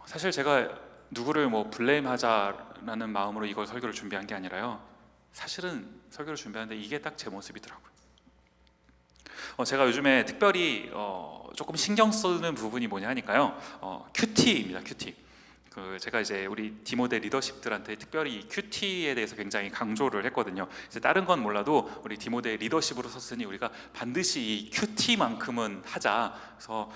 사실 제가 누구를 뭐 블레임하자라는 마음으로 이걸 설교를 준비한 게 아니라요 사실은 설교를 준비하는데 이게 딱 제 모습이더라고요. 제가 요즘에 특별히 조금 신경 쓰는 부분이 뭐냐 하니까요 큐티입니다. 큐티. 제가 이제 우리 디모데 리더십들한테 특별히 이 큐티에 대해서 굉장히 강조를 했거든요. 이제 다른 건 몰라도 우리 디모데 리더십으로 섰으니 우리가 반드시 이 큐티만큼은 하자. 그래서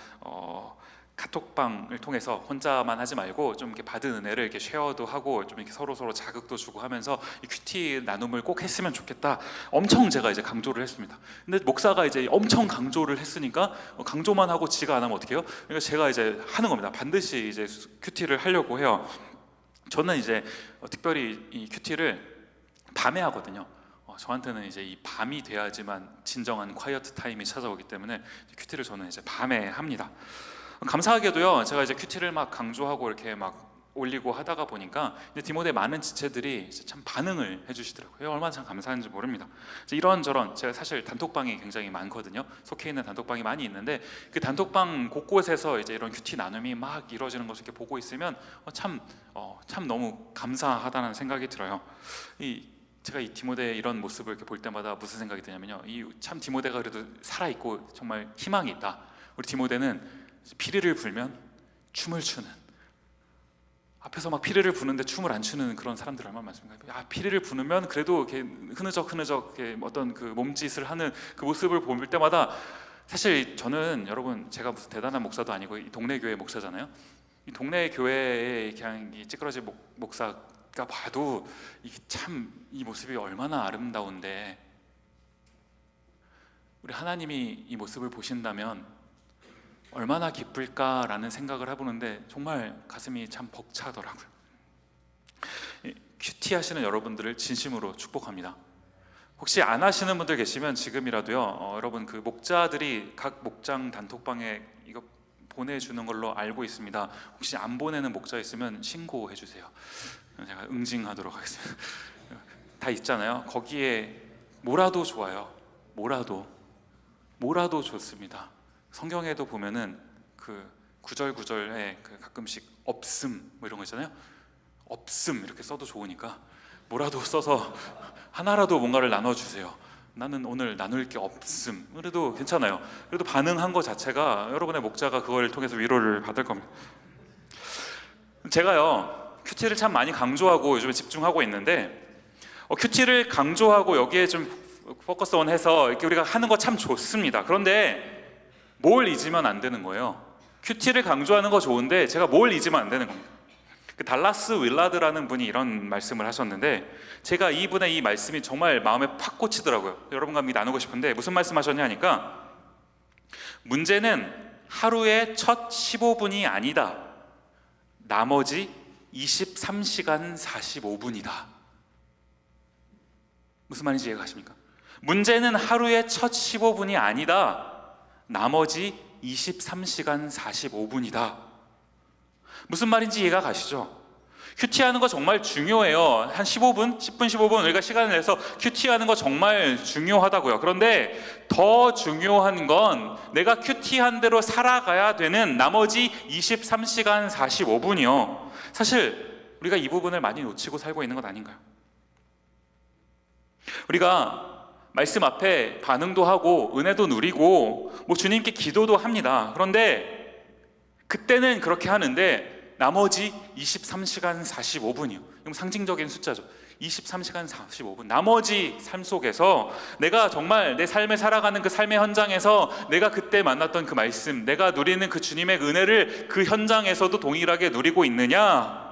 카톡방을 통해서 혼자만 하지 말고 좀 이렇게 받은 은혜를 이렇게 쉐어도 하고 좀 이렇게 서로 자극도 주고 하면서 이 큐티 나눔을 꼭 했으면 좋겠다. 엄청 제가 이제 강조를 했습니다. 근데 목사가 이제 엄청 강조를 했으니까 강조만 하고 지가 안 하면 어떡해요? 그러니까 제가 이제 하는 겁니다. 반드시 이제 큐티를 하려고 해요. 저는 이제 특별히 이 큐티를 밤에 하거든요. 저한테는 이제 이 밤이 돼야지만 진정한 콰이어트 타임이 찾아오기 때문에 큐티를 저는 이제 밤에 합니다. 감사하게도요 제가 이제 큐티를 막 강조하고 이렇게 막 올리고 하다가 보니까 이제 디모데 많은 지체들이 참 반응을 해주시더라고요. 얼마나 참 감사한지 모릅니다. 이런저런 제가 사실 단톡방이 굉장히 많거든요. 속해 있는 단톡방이 많이 있는데 그 단톡방 곳곳에서 이제 이런 큐티 나눔이 막 이루어지는 것을 이렇게 보고 있으면 참 너무 감사하다는 생각이 들어요. 제가 이 디모데의 이런 모습을 이렇게 볼 때마다 무슨 생각이 드냐면요 참 디모데가 그래도 살아있고 정말 희망이 있다. 우리 디모데는 피리를 불면 춤을 추는, 앞에서 막 피리를 부는데 춤을 안 추는 그런 사람들 얼마나 많습니까? 피리를 부으면 그래도 이렇게 흐느적 이렇게 어떤 그 몸짓을 하는 그 모습을 볼 때마다 사실 저는 여러분 제가 무슨 대단한 목사도 아니고 이 동네 교회 목사잖아요. 이 동네 교회에 그냥 이 찌그러진 목사가 봐도 이게 참 이 모습이 얼마나 아름다운데 우리 하나님이 이 모습을 보신다면 얼마나 기쁠까라는 생각을 해보는데 정말 가슴이 참 벅차더라고요. 큐티 하시는 여러분들을 진심으로 축복합니다. 혹시 안 하시는 분들 계시면 지금이라도요 여러분 그 목자들이 각 목장 단톡방에 이거 보내주는 걸로 알고 있습니다. 혹시 안 보내는 목자 있으면 신고해 주세요. 제가 응징하도록 하겠습니다. 다 있잖아요. 거기에 뭐라도 좋아요. 뭐라도 좋습니다. 성경에도 보면은 그 구절구절에 가끔씩 없음 뭐 이런 거 있잖아요. 없음 이렇게 써도 좋으니까 뭐라도 써서 하나라도 뭔가를 나눠주세요. 나는 오늘 나눌 게 없음. 그래도 괜찮아요. 그래도 반응한 거 자체가 여러분의 목자가 그걸 통해서 위로를 받을 겁니다. 제가요 큐티를 참 많이 강조하고 요즘에 집중하고 있는데 큐티를 강조하고 여기에 좀 포커스온 해서 이렇게 우리가 하는 거 참 좋습니다. 그런데 뭘 잊으면 안 되는 거예요. 큐티를 강조하는 거 좋은데 제가 뭘 잊으면 안 되는 겁니다. 그 달라스 윌라드라는 분이 이런 말씀을 하셨는데 제가 이분의 이 말씀이 정말 마음에 팍 꽂히더라고요. 여러분과 함께 나누고 싶은데 무슨 말씀하셨냐 하니까 문제는 하루의 첫 15분이 아니다. 나머지 23시간 45분이다. 무슨 말인지 이해가 가십니까? 문제는 하루의 첫 15분이 아니다. 나머지 23시간 45분이다. 무슨 말인지 이해가 가시죠? 큐티하는 거 정말 중요해요. 한 15분, 10분, 15분 우리가 시간을 내서 큐티하는 거 정말 중요하다고요. 그런데 더 중요한 건 내가 큐티한 대로 살아가야 되는 나머지 23시간 45분이요. 사실 우리가 이 부분을 많이 놓치고 살고 있는 것 아닌가요? 우리가 말씀 앞에 반응도 하고 은혜도 누리고 뭐 주님께 기도도 합니다. 그런데 그때는 그렇게 하는데 나머지 23시간 45분이요. 이건 상징적인 숫자죠. 23시간 45분. 나머지 삶 속에서 내가 정말 내 삶에 살아가는 그 삶의 현장에서 내가 그때 만났던 그 말씀, 내가 누리는 그 주님의 은혜를 그 현장에서도 동일하게 누리고 있느냐?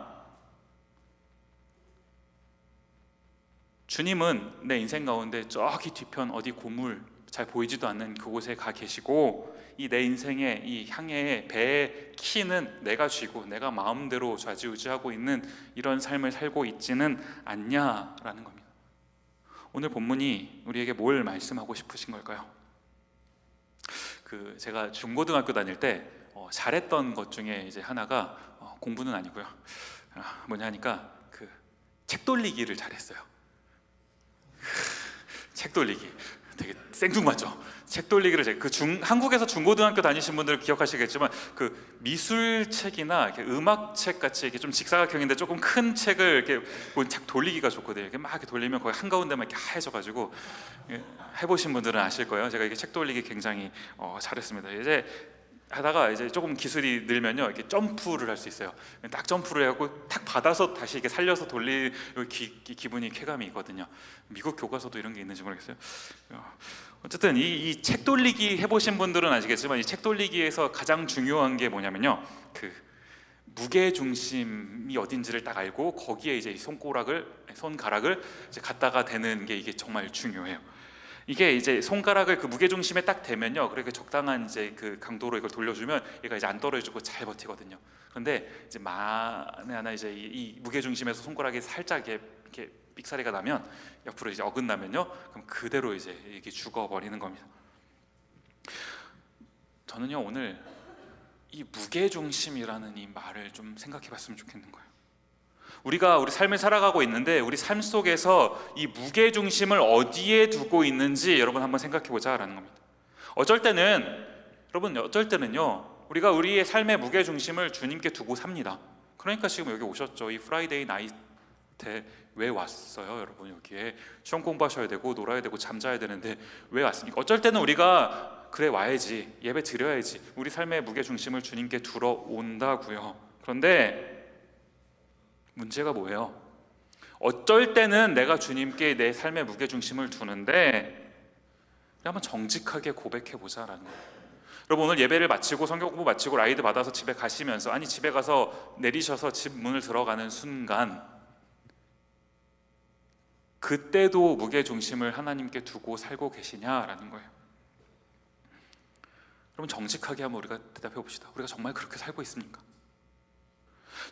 주님은 내 인생 가운데 저기 뒤편 어디 고물 잘 보이지도 않는 그곳에 가 계시고 이 내 인생의 이 향해의 배의 키는 내가 쥐고 내가 마음대로 좌지우지하고 있는 이런 삶을 살고 있지는 않냐라는 겁니다. 오늘 본문이 우리에게 뭘 말씀하고 싶으신 걸까요? 제가 중고등학교 다닐 때 잘했던 것 중에 이제 하나가 공부는 아니고요. 뭐냐 하니까 책 돌리기를 잘했어요. 책 돌리기 되게 생뚱맞죠? 책 돌리기를 한국에서 중고등학교 다니신 분들 기억하시겠지만 미술책이나 음악책 같이 이렇게 좀 직사각형인데 조금 큰 책을 이렇게 책 돌리기가 좋거든요. 이렇게 막 이렇게 돌리면 거의 한가운데만 이렇게 하얘져가지고 해보신 분들은 아실 거예요. 제가 이게 책 돌리기 굉장히 잘했습니다. 이제 하다가 이제 조금 기술이 늘면요 이렇게 점프를 할 수 있어요. 딱 점프를 해갖고 탁 받아서 다시 이렇게 살려서 돌리는 기분이 쾌감이 있거든요. 미국 교과서도 이런 게 있는지 모르겠어요. 어쨌든 이 책 돌리기 해보신 분들은 아시겠지만 이 책 돌리기에서 가장 중요한 게 뭐냐면요 무게 중심이 어딘지를 딱 알고 거기에 이제 손가락을 이제 갖다가 대는 게 이게 정말 중요해요. 이게 이제 손가락을 무게 중심에 딱 대면요, 그렇게 적당한 이제 강도로 이걸 돌려주면 얘가 이제 안 떨어지고 잘 버티거든요. 그런데 이제 만에 하나 이제 이 무게 중심에서 손가락이 살짝 이렇게 삑사리가 나면 옆으로 이제 어긋나면요, 그럼 그대로 이제 이게 죽어버리는 겁니다. 저는요 오늘 이 무게 중심이라는 이 말을 좀 생각해봤으면 좋겠는 거예요. 우리가 우리 삶을 살아가고 있는데 우리 삶 속에서 이 무게 중심을 어디에 두고 있는지 여러분 한번 생각해보자 라는 겁니다. 어쩔 때는요 우리가 우리의 삶의 무게 중심을 주님께 두고 삽니다. 그러니까 지금 여기 오셨죠. 이 프라이데이 나이트에 왜 왔어요? 여러분 여기에 시험 공부하셔야 되고 놀아야 되고 잠자야 되는데 왜 왔습니까? 어쩔 때는 우리가 그래 와야지, 예배 드려야지, 우리 삶의 무게 중심을 주님께 두러 온다고요. 그런데 문제가 뭐예요? 어쩔 때는 내가 주님께 내 삶의 무게중심을 두는데 한번 정직하게 고백해보자라는 거예요. 여러분 오늘 예배를 마치고 성경 공부 마치고 라이드 받아서 집에 가시면서 집에 가서 내리셔서 집 문을 들어가는 순간 그때도 무게중심을 하나님께 두고 살고 계시냐라는 거예요. 여러분 정직하게 한번 우리가 대답해 봅시다. 우리가 정말 그렇게 살고 있습니까?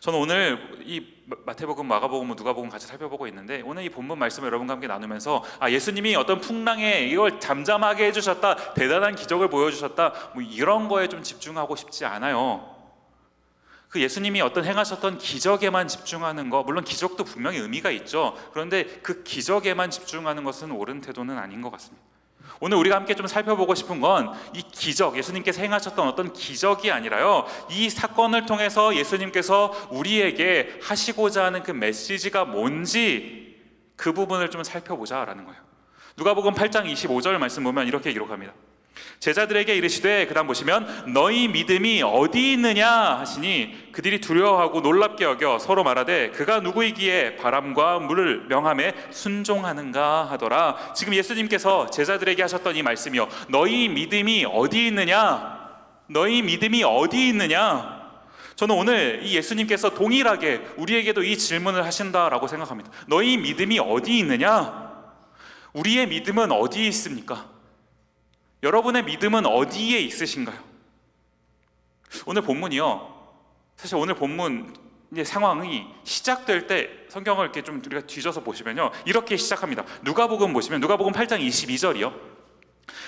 저는 오늘 이 마태복음, 마가복음, 누가복음 같이 살펴보고 있는데 오늘 이 본문 말씀을 여러분과 함께 나누면서 예수님이 어떤 풍랑에 이걸 잠잠하게 해주셨다, 대단한 기적을 보여주셨다, 뭐 이런 거에 좀 집중하고 싶지 않아요. 예수님이 어떤 행하셨던 기적에만 집중하는 거, 물론 기적도 분명히 의미가 있죠. 그런데 그 기적에만 집중하는 것은 옳은 태도는 아닌 것 같습니다. 오늘 우리가 함께 좀 살펴보고 싶은 건 이 기적, 예수님께서 행하셨던 어떤 기적이 아니라요, 이 사건을 통해서 예수님께서 우리에게 하시고자 하는 그 메시지가 뭔지 그 부분을 좀 살펴보자라는 거예요. 누가복음 8장 25절 말씀 보면 이렇게 기록합니다. 제자들에게 이르시되, 그 다음 보시면 너희 믿음이 어디 있느냐 하시니 그들이 두려워하고 놀랍게 여겨 서로 말하되 그가 누구이기에 바람과 물을 명함에 순종하는가 하더라. 지금 예수님께서 제자들에게 하셨던 이 말씀이요, 너희 믿음이 어디 있느냐, 너희 믿음이 어디 있느냐. 저는 오늘 이 예수님께서 동일하게 우리에게도 이 질문을 하신다라고 생각합니다. 너희 믿음이 어디 있느냐? 우리의 믿음은 어디에 있습니까? 여러분의 믿음은 어디에 있으신가요? 오늘 본문이요, 사실 오늘 본문 상황이 시작될 때 성경을 이렇게 좀 우리가 뒤져서 보시면요, 이렇게 시작합니다. 누가복음 보시면 누가복음 8장 22절이요.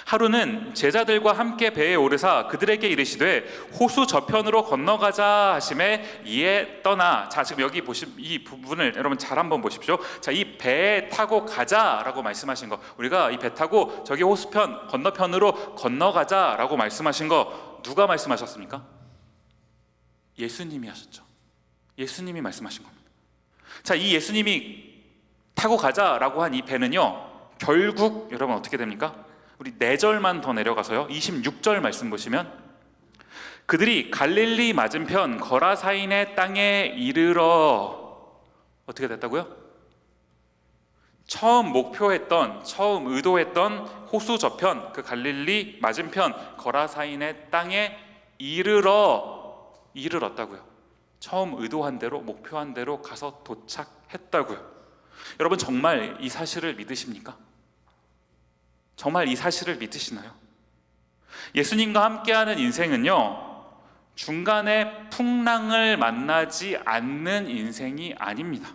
하루는 제자들과 함께 배에 오르사 그들에게 이르시되 호수 저편으로 건너가자 하심에 이에 떠나. 자, 지금 여기 보시 이 부분을 여러분 잘 한번 보십시오. 자, 이 배에 타고 가자라고 말씀하신 거, 우리가 이 배 타고 저기 호수편 건너편으로 건너가자라고 말씀하신 거 누가 말씀하셨습니까? 예수님이 하셨죠. 예수님이 말씀하신 겁니다. 자, 이 예수님이 타고 가자라고 한 이 배는요, 결국 여러분 어떻게 됩니까? 우리 4절만 더 내려가서요, 26절 말씀 보시면 그들이 갈릴리 맞은편 거라사인의 땅에 이르러 어떻게 됐다고요? 처음 목표했던, 처음 의도했던 호수 저편, 갈릴리 맞은편 거라사인의 땅에 이르렀다고요. 처음 의도한 대로, 목표한 대로 가서 도착했다고요. 여러분 정말 이 사실을 믿으십니까? 정말 이 사실을 믿으시나요? 예수님과 함께하는 인생은요, 중간에 풍랑을 만나지 않는 인생이 아닙니다.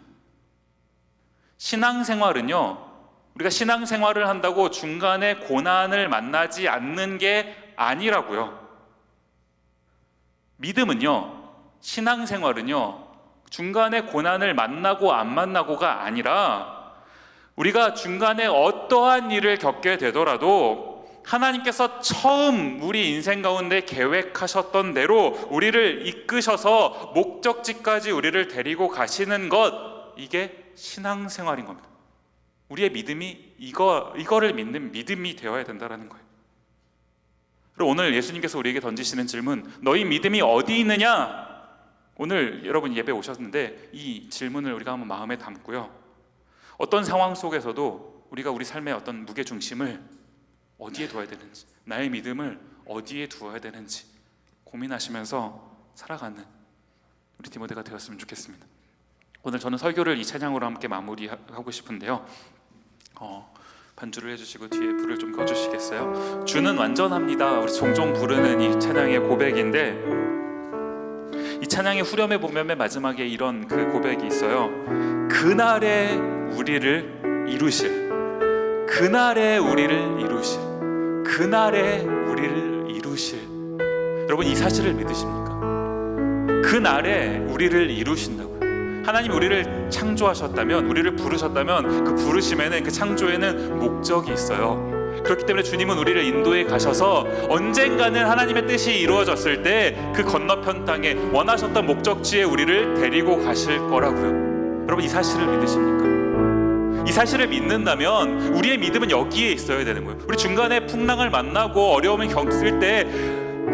신앙생활은요, 우리가 신앙생활을 한다고 중간에 고난을 만나지 않는 게 아니라고요. 믿음은요, 신앙생활은요, 중간에 고난을 만나고 안 만나고가 아니라 우리가 중간에 어떠한 일을 겪게 되더라도 하나님께서 처음 우리 인생 가운데 계획하셨던 대로 우리를 이끄셔서 목적지까지 우리를 데리고 가시는 것, 이게 신앙생활인 겁니다. 우리의 믿음이 이거를 믿는 믿음이 되어야 된다는 거예요. 그리고 오늘 예수님께서 우리에게 던지시는 질문, 너희 믿음이 어디 있느냐? 오늘 여러분 예배 오셨는데 이 질문을 우리가 한번 마음에 담고요, 어떤 상황 속에서도 우리가 우리 삶의 어떤 무게중심을 어디에 두어야 되는지, 나의 믿음을 어디에 두어야 되는지 고민하시면서 살아가는 우리 디모데가 되었으면 좋겠습니다. 오늘 저는 설교를 이 찬양으로 함께 마무리하고 싶은데요, 반주를 해주시고 뒤에 불을 좀 꺼주시겠어요? 주는 완전합니다. 우리 종종 부르는 이 찬양의 고백인데, 이 찬양의 후렴에 보면 맨 마지막에 이런 그 고백이 있어요. 그날에 우리를 이루실, 그날에 우리를 이루실, 그날에 우리를 이루실. 여러분 이 사실을 믿으십니까? 그날에 우리를 이루신다고요. 하나님 우리를 창조하셨다면, 우리를 부르셨다면 그 부르심에는, 그 창조에는 목적이 있어요. 그렇기 때문에 주님은 우리를 인도해 가셔서 언젠가는 하나님의 뜻이 이루어졌을 때 그 건너편 땅에 원하셨던 목적지에 우리를 데리고 가실 거라고요. 여러분 이 사실을 믿으십니까? 이 사실을 믿는다면 우리의 믿음은 여기에 있어야 되는 거예요. 우리 중간에 풍랑을 만나고 어려움을 겪을 때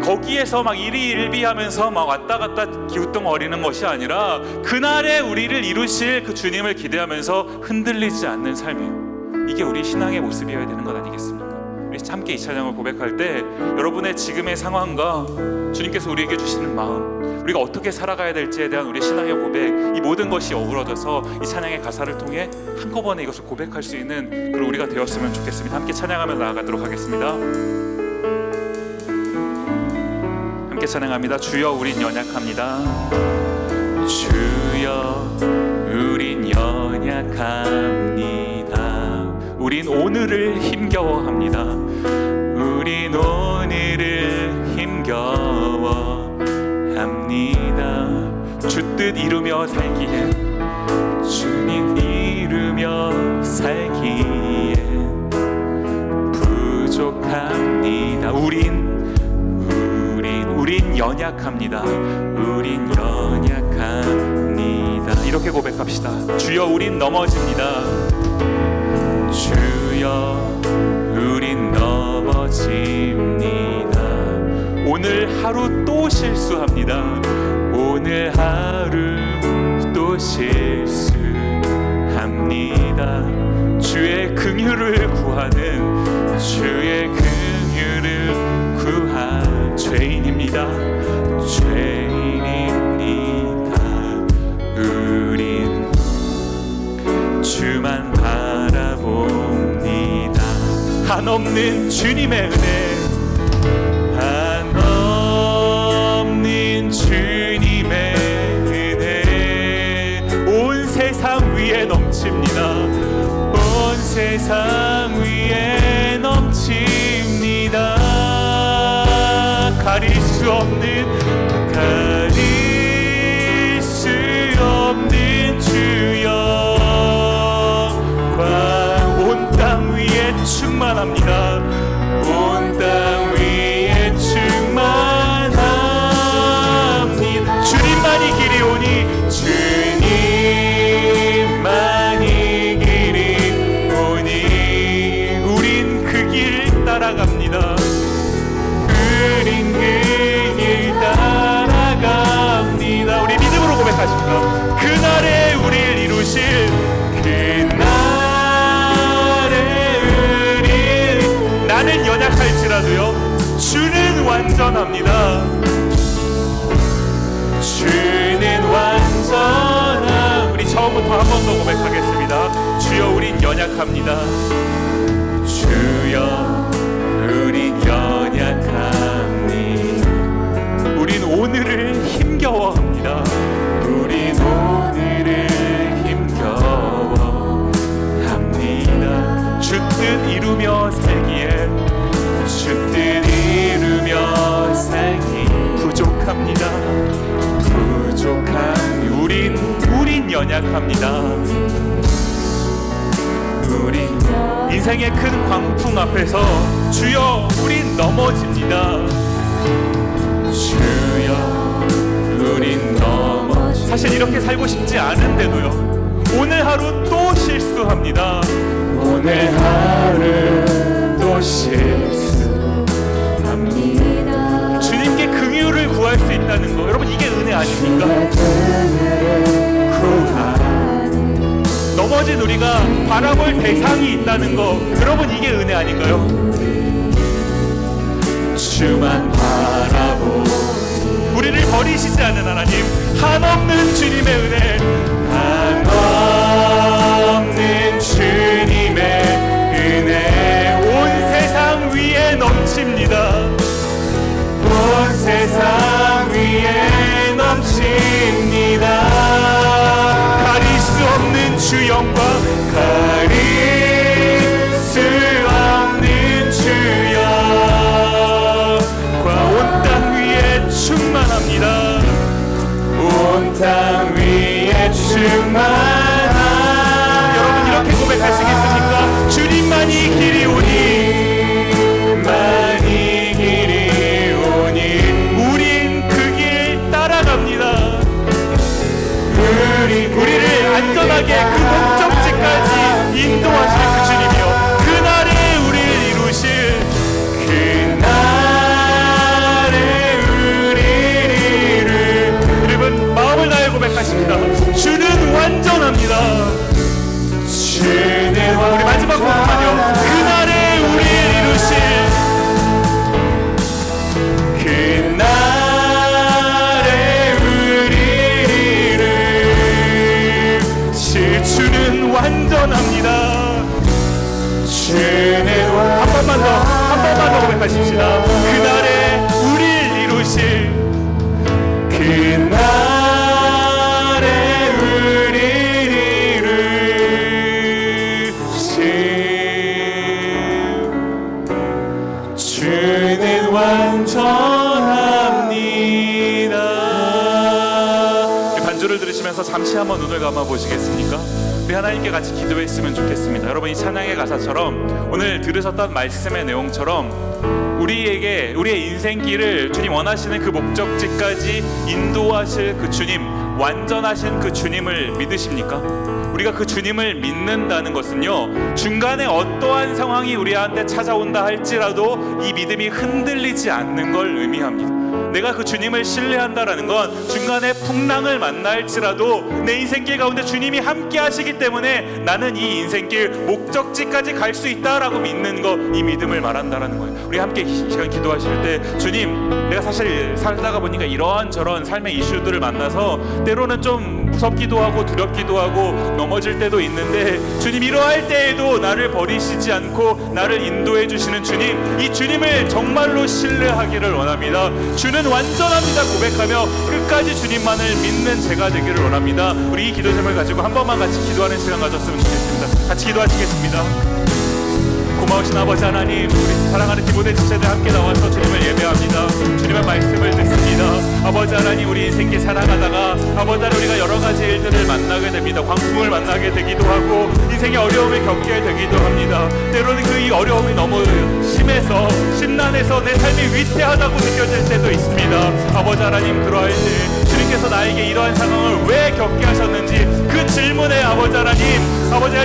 거기에서 막 일희일비하면서 막 왔다 갔다 기우뚱거리는 것이 아니라 그날에 우리를 이루실 그 주님을 기대하면서 흔들리지 않는 삶이에요. 이게 우리 신앙의 모습이어야 되는 것 아니겠습니까? 우리 함께 이 찬양을 고백할 때 여러분의 지금의 상황과 주님께서 우리에게 주시는 마음, 우리가 어떻게 살아가야 될지에 대한 우리 신앙의 고백, 이 모든 것이 어우러져서 이 찬양의 가사를 통해 한꺼번에 이것을 고백할 수 있는 그런 우리가 되었으면 좋겠습니다. 함께 찬양하며 나아가도록 하겠습니다. 함께 찬양합니다. 주여 우린 연약합니다. 주여 우린 연약합니다. 우린 오늘을 힘겨워합니다. 우린 오늘을 힘겨워합니다. 주 뜻 이루며 살기에, 주님 이루며 살기에 연약합니다. 우린 연약합니다. 이렇게 고백합시다. 주여 우린 넘어집니다. 주여 우린 넘어집니다. 오늘 하루 또 실수합니다. 오늘 하루 또 실수합니다. 주의 긍휼을 구하는 주의 긍휼을 구한 죄인입니다. 죄인입니다. 우린 주만 바라봅니다. 한없는 주님의 은혜, 한없는 주님의 은혜 온 세상 위에 넘칩니다. 온 세상 위에 넘칩니다. 가릴 수 없는 주여 온 땅 위에 충만합니다. 온 땅 위에 충만합니다. 주님만이 길이 오니 주님만이 길이 오니 우린 그 길 따라갑니다. 우린 그 길 따라갑니다. 우리 믿음으로 고백하십니다. 그날에 우리를 이루실 나는 연약할지라도요 주는 완전합니다. 주는 완전함. 우리 처음부터 한 번 더 고백하겠습니다. 주여 우린 연약합니다. 주여 우린 연약합니다. 우린 오늘을 힘겨워합니다. 우린 오늘을 힘겨워합니다. 주 뜻 이루며 살기에 주 뜻 이루며 살기 부족합니다. 부족한 우린 연약합니다. 우린 인생의 큰 광풍 앞에서 주여 우린 넘어집니다. 주여 우린 넘어집니다. 사실 이렇게 살고 싶지 않은데도요 오늘 하루 또 실수합니다. 오늘 하루 또 실수합니다. 주님께 긍휼을 구할 수 있다는 거 여러분 이게 은혜 아닙니까? 넘어진 우리가 바라볼 대상이 있다는 거 여러분 이게 은혜 아닌가요? 주만 바라보 우리를 버리시지 않는 하나님 한없는 주님의 은혜 한없는 주님의 은혜 온 세상 위에 넘칩니다. 온 세상 위에 넘칩니다. 가릴 수 없는 주 영광 가릴 수 없는 주 영광 온 땅 위에 충만합니다. 온 땅 위에 충만함. 여러분 이렇게 고백하시겠습니까? 주님만이 길이 오니 만이 길이 오니 우린 그 길 따라갑니다. 우리를 안전하게 그 목적지까지 인도하실 그 주님이여 그날에 우리를 이루실 그날에 우리를 여러분 마음을 다해 고백하십니다. 주는 완전합니다. 주는 우리 마지막 곡만요. 그날에 우리를 이루실 그날에 우리를 주는 완전합니다. 주는 한 번만 더 고백하십시다. 그날에 우리를 이루실 그날에 우리를 이루실 주는 완전합니다. 반주를 들으시면서 잠시 한번 눈을 감아 보시겠습니까? 우리 하나님께 같이 기도했으면 좋겠습니다. 여러분 이 찬양의 가사처럼 오늘 들으셨던 말씀의 내용처럼 우리에게 우리의 인생길을 주님 원하시는 그 목적지까지 인도하실 그 주님, 완전하신 그 주님을 믿으십니까? 우리가 그 주님을 믿는다는 것은요, 중간에 어떠한 상황이 우리한테 찾아온다 할지라도 이 믿음이 흔들리지 않는 걸 의미합니다. 내가 그 주님을 신뢰한다라는 건 중간에 풍랑을 만날지라도 내 인생길 가운데 주님이 함께 하시기 때문에 나는 이 인생길 목적지까지 갈 수 있다라고 믿는 거, 이 믿음을 말한다라는 거예요. 우리 함께 이 시간 기도하실 때, 주님, 내가 사실 살다가 보니까 이러한저런 삶의 이슈들을 만나서 때로는 좀 무섭기도 하고 두렵기도 하고 넘어질 때도 있는데, 주님, 이러할 때에도 나를 버리시지 않고 나를 인도해 주시는 주님, 이 주님을 정말로 신뢰하기를 원합니다. 주는 완전합니다 고백하며 끝까지 주님만을 믿는 제가 되기를 원합니다. 우리 이 기도 제목을 가지고 한 번만 같이 기도하는 시간 가졌으면 좋겠습니다. 같이 기도하시겠습니다. 고마우신 아버지 하나님, 우리 사랑하는 디모데 지체들 함께 나와서 주님을 예배합니다. 주님의 말씀을 듣습니다. 아버지 하나님, 우리 인생길 살아가다가 아버지 하나님, 우리가 여러 가지 일들을 만나게 됩니다. 광풍을 만나게 되기도 하고 인생의 어려움을 겪게 되기도 합니다. 때로는 그 이 어려움이 너무 심해서 심란해서 내 삶이 위태하다고 느껴질 때도 있습니다. 아버지 하나님, 그러할 때 주님께서 나에게 이러한 상황을 왜 겪게 하셨는지 그 질문에 아버지 하나님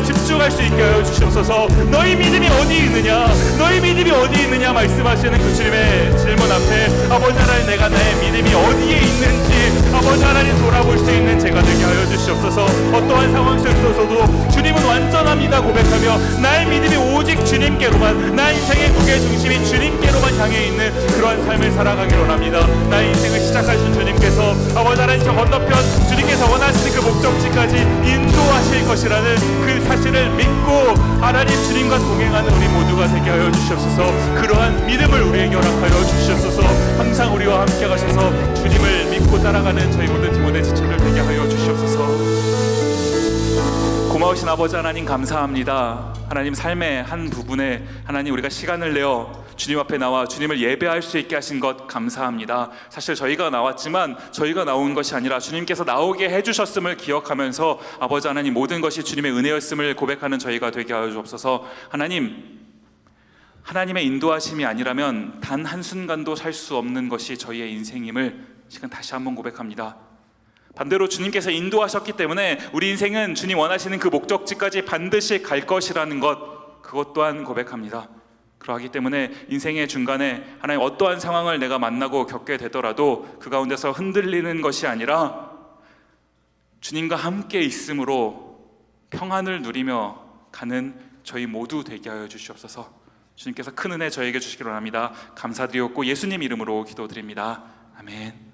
집중할 수 있게 하여 주시옵소서. 너희 믿음이 어디 있느냐, 너희 믿음이 어디 있느냐 말씀하시는 그 주님의 질문 앞에 아버지 하나님, 내가 나의 믿음이 어디에 있는지 아버지 하나님 돌아볼 수 있는 제가 되게 하여 주시옵소서. 어떠한 상황 속에서도 주님은 완전합니다 고백하며 나의 믿음이 오직 주님께로만, 나의 인생의 무게 중심이 주님께로만 향해 있는 그러한 삶을 살아가기를 원합니다. 나의 인생을 시작하신 주님께서 아버지 하나님, 저 건너편 주님께서 원하시는 그 목적지까지 인도하실 것이라는 그 사실을 믿고 하나님 주님과 동행하는 우리 모두가 되게 하여 주시옵소서. 그러한 믿음을 우리에게 허락하여 주시옵소서. 항상 우리와 함께 가셔서 주님을 믿고 따라가는 저희 모든 디모데 지체들 되게 하여 주시옵소서. 고마우신 아버지 하나님, 감사합니다. 하나님, 삶의 한 부분에 하나님 우리가 시간을 내어 주님 앞에 나와 주님을 예배할 수 있게 하신 것 감사합니다. 사실 저희가 나왔지만 저희가 나온 것이 아니라 주님께서 나오게 해주셨음을 기억하면서 아버지 하나님, 모든 것이 주님의 은혜였음을 고백하는 저희가 되게 하여 주옵소서. 하나님, 하나님의 인도하심이 아니라면 단 한순간도 살 수 없는 것이 저희의 인생임을 지금 다시 한번 고백합니다. 반대로 주님께서 인도하셨기 때문에 우리 인생은 주님 원하시는 그 목적지까지 반드시 갈 것이라는 것, 그것 또한 고백합니다. 그러하기 때문에 인생의 중간에 하나님, 어떠한 상황을 내가 만나고 겪게 되더라도 그 가운데서 흔들리는 것이 아니라 주님과 함께 있음으로 평안을 누리며 가는 저희 모두 되게 하여 주시옵소서. 주님께서 큰 은혜 저에게 주시기를 원합니다. 감사드리옵고 예수님 이름으로 기도드립니다. 아멘.